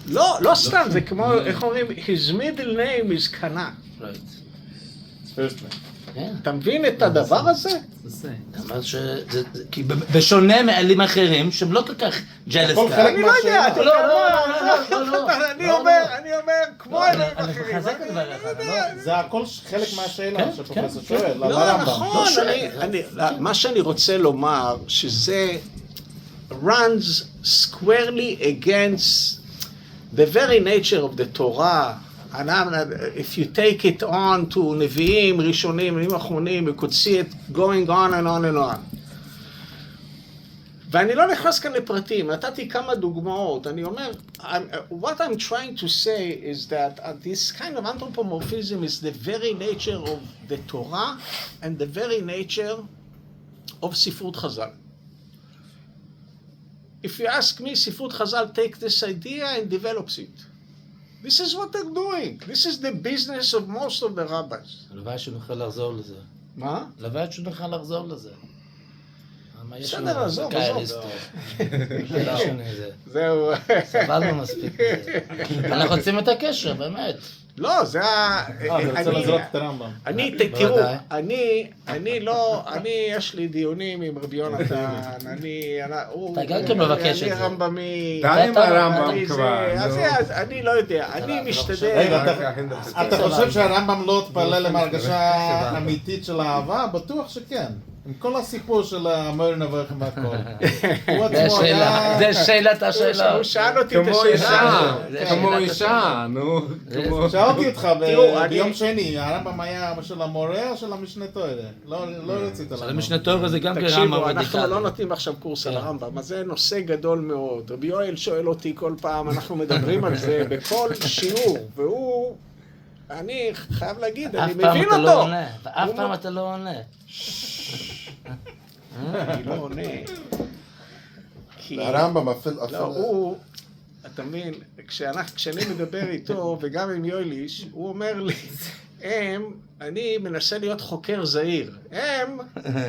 לא סתם, זה כמו, איך אומרים, his middle name is קנה. אתה מבין את הדבר הזה? כי בשונה מאלים אחרים, שהם לא כל כך ג'לס כאלה. אני לא יודע, אתה אני אומר, כמו אלים אחרים. זה הכל חלק מהשאלה שפרופסור שואל. לא, נכון, מה שאני רוצה לומר, שזה runs squarely against the very nature of the Torah. If you take it on to נביאים ראשונים, נביאים אחרונים, you could see it going on and on and on. ואני לא נכנס כאן לפרטים, נתתי כמה דוגמאות, אני אומר, what I'm trying to say is that this kind of anthropomorphism is the very nature of the Torah and the very nature of ספרות חז"ל. If you ask me, ספרות חז"ל take this idea and develops it. This is what they're doing. This is the business of most of the rabbis. הלוואי שנוכל לחזור לזה. מה? הלוואי שנוכל לחזור לזה. בסדר, עזוב. זהו. סבלנו מספיק בזה. אנחנו רוצים את הקשר, באמת. לא, זה אני רוצה לזרוק את הרמב"ם. תראו, יש לי דיונים עם רבי יונתן, אתה גם כן מבקש את זה. אני רמב"מי. די עם הרמב"ם כבר. אני לא יודע, אני משתדל. רגע, אתה חושב שהרמב"ם לא תפלל להרגשה אמיתית של אהבה? בטוח שכן. עם כל הסיפור של המויר נבוכים והכל. זה שאלת השאלה. הוא שאל אותי את השאלה. כמו אישה, נו. שאלתי אותך ביום שני, הרמב"ם היה של המורה או של המשנה תורה? לא רצית של המשנה תורה זה גם תקשיבו, אנחנו לא נותנים עכשיו קורס על הרמב"ם, אז זה נושא גדול מאוד. רבי יואל שואל אותי כל פעם, אנחנו מדברים על זה בכל שיעור, והוא, אני חייב להגיד, אני מבין אותו. ואף פעם אתה לא עונה. אני לא עונה. הרמב"ם הוא, אתה מבין, כשאני מדבר איתו, וגם עם יויליש, הוא אומר לי, אני מנסה להיות חוקר זהיר. הם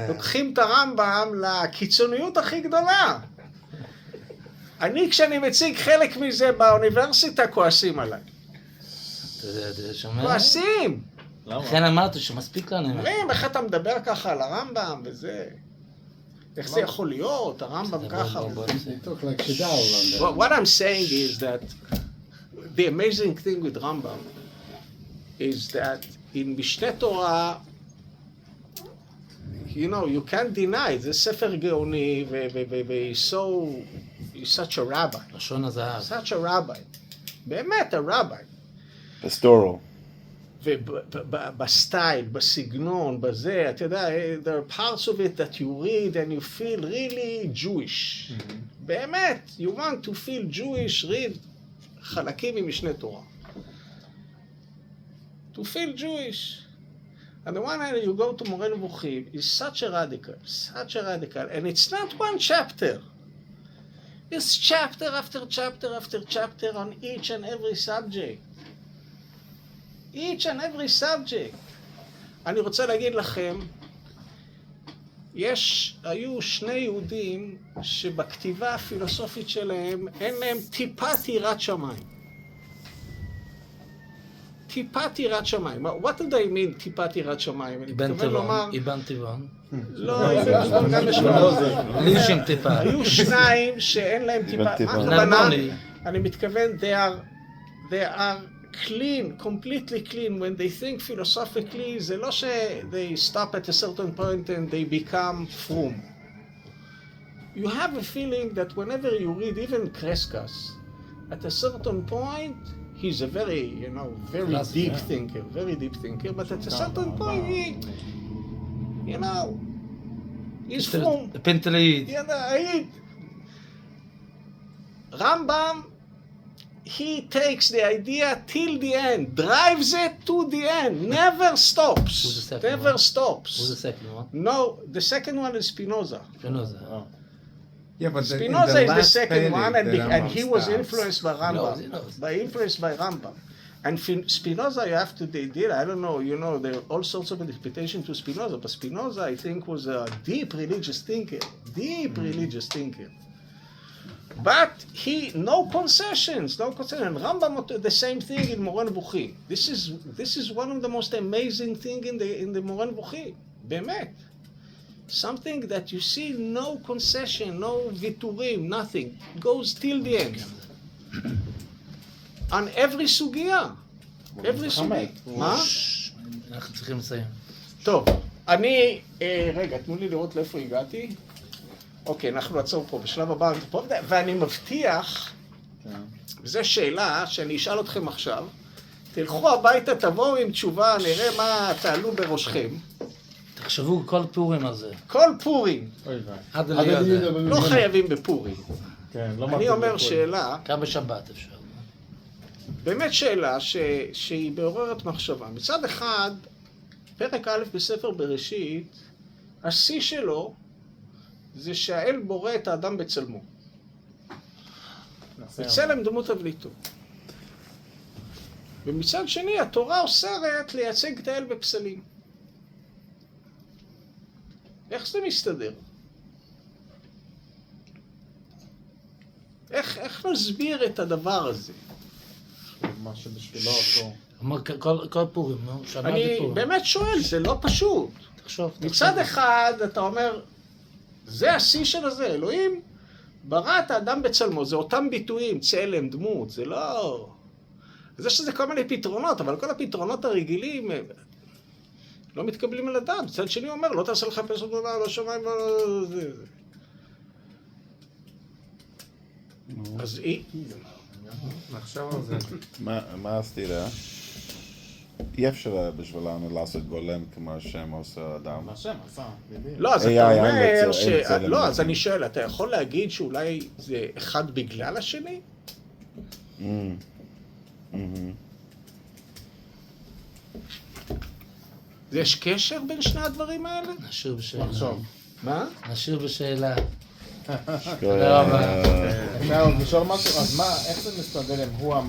לוקחים את הרמב"ם לקיצוניות הכי גדולה. כשאני מציג חלק מזה באוניברסיטה, כועסים עליי. כועסים! לכן אמרתי שמספיק לנו. איך אתה מדבר ככה על הרמב"ם וזה? איך זה יכול להיות? הרמב"ם ככה. What I'm saying is that the amazing thing with Rambam is that in משנה תורה, you can't deny, זה ספר גאוני, he's such a rabbi. לשון הזהב. Such a rabbi. באמת, a rabbi. pastoral. ובסטייל, בסגנון, בזה, אתה יודע, there are parts of it that you read and you feel really Jewish. באמת, you want to feel Jewish, read חלקים ממשנה תורה. To feel Jewish. On the one hand, you go to מורה נבוכים, is such a radical, and it's not one chapter. It's chapter after chapter after chapter on each and every subject. Each and every subject. אני רוצה להגיד לכם, היו שני יהודים שבכתיבה הפילוסופית שלהם אין להם טיפת יראת שמיים. טיפת יראת שמיים. What do they mean טיפת יראת שמיים? איבן טבעון. לא, איבן טבעון גם יש לו. לי שם טיפה. היו שניים שאין להם טיפה. מה הכוונה? אני מתכוון, they are clean, completely clean. When they think philosophically, זה לא they stop at a certain point and they become frum. You have a feeling that whenever you read even Kreskas, at a certain point, he's a very, very deep thinker, but at a certain point, he's frum. פנטלאית. Rambam, he takes the idea till the end, drives it to the end, never stops. Who's the second one? No, the second one is Spinoza. Oh. Yeah, but Spinoza is the second one, and he was influenced by Rambam. And Spinoza, you have to, I don't know, there are all sorts of interpretation to Spinoza, but Spinoza, I think, was a deep religious thinker. But no concessions. Rambam, the same thing in Moreh Nevuchim. This is one of the most amazing thing in the Moreh Nevuchim. באמת. Something that you see no concession, no viturim, nothing. Goes till the end. On every סוגיה. every סוגיה. מה? אנחנו צריכים לסיים. טוב, רגע, תנו לי לראות לאיפה הגעתי. אוקיי, אנחנו נעצור פה בשלב הבא, ואני מבטיח, וזו שאלה שאני אשאל אתכם עכשיו, תלכו הביתה, תבואו עם תשובה, נראה מה תעלו בראשכם. תחשבו כל פורים על זה. כל פורים. עד הלילה. לא חייבים בפורים. אני אומר שאלה, גם בשבת אפשר. באמת שאלה שהיא מעוררת מחשבה. מצד אחד, פרק א' בספר בראשית, השיא שלו זה שהאל בורא את האדם בצלמו. בצלם דמות תבליטו. ומצד שני, התורה אוסרת לייצג את האל בפסלים. איך זה מסתדר? איך נסביר את הדבר הזה? מה שבשבילו אותו. אמר כל פורים, נו? אני באמת שואל, זה לא פשוט. תחשוב. מצד אחד, אתה אומר, זה השיא של הזה, אלוהים ברא את האדם בצלמו, זה אותם ביטויים, צלם, דמות, זה לא... זה שזה כל מיני פתרונות, אבל כל הפתרונות הרגילים לא מתקבלים על הדעת. מצד שני אומר, לא תעשה לחפש אותו, לא שמיים, לא... אז נחשוב על זה. מה הסתירה? אי אפשר בשבילנו לעשות גולם כמו השם עושה אדם. השם עשה, בדיוק. לא, אז אתה אומר ש... לא, אז אני שואל, אתה יכול להגיד שאולי זה אחד בגלל השני? יש קשר בין שני הדברים האלה? נשאיר בשאלה. מה? נשאיר בשאלה. תודה רבה. אפשר לשאול משהו? אז מה, איך זה מסתדר אם הוא אמר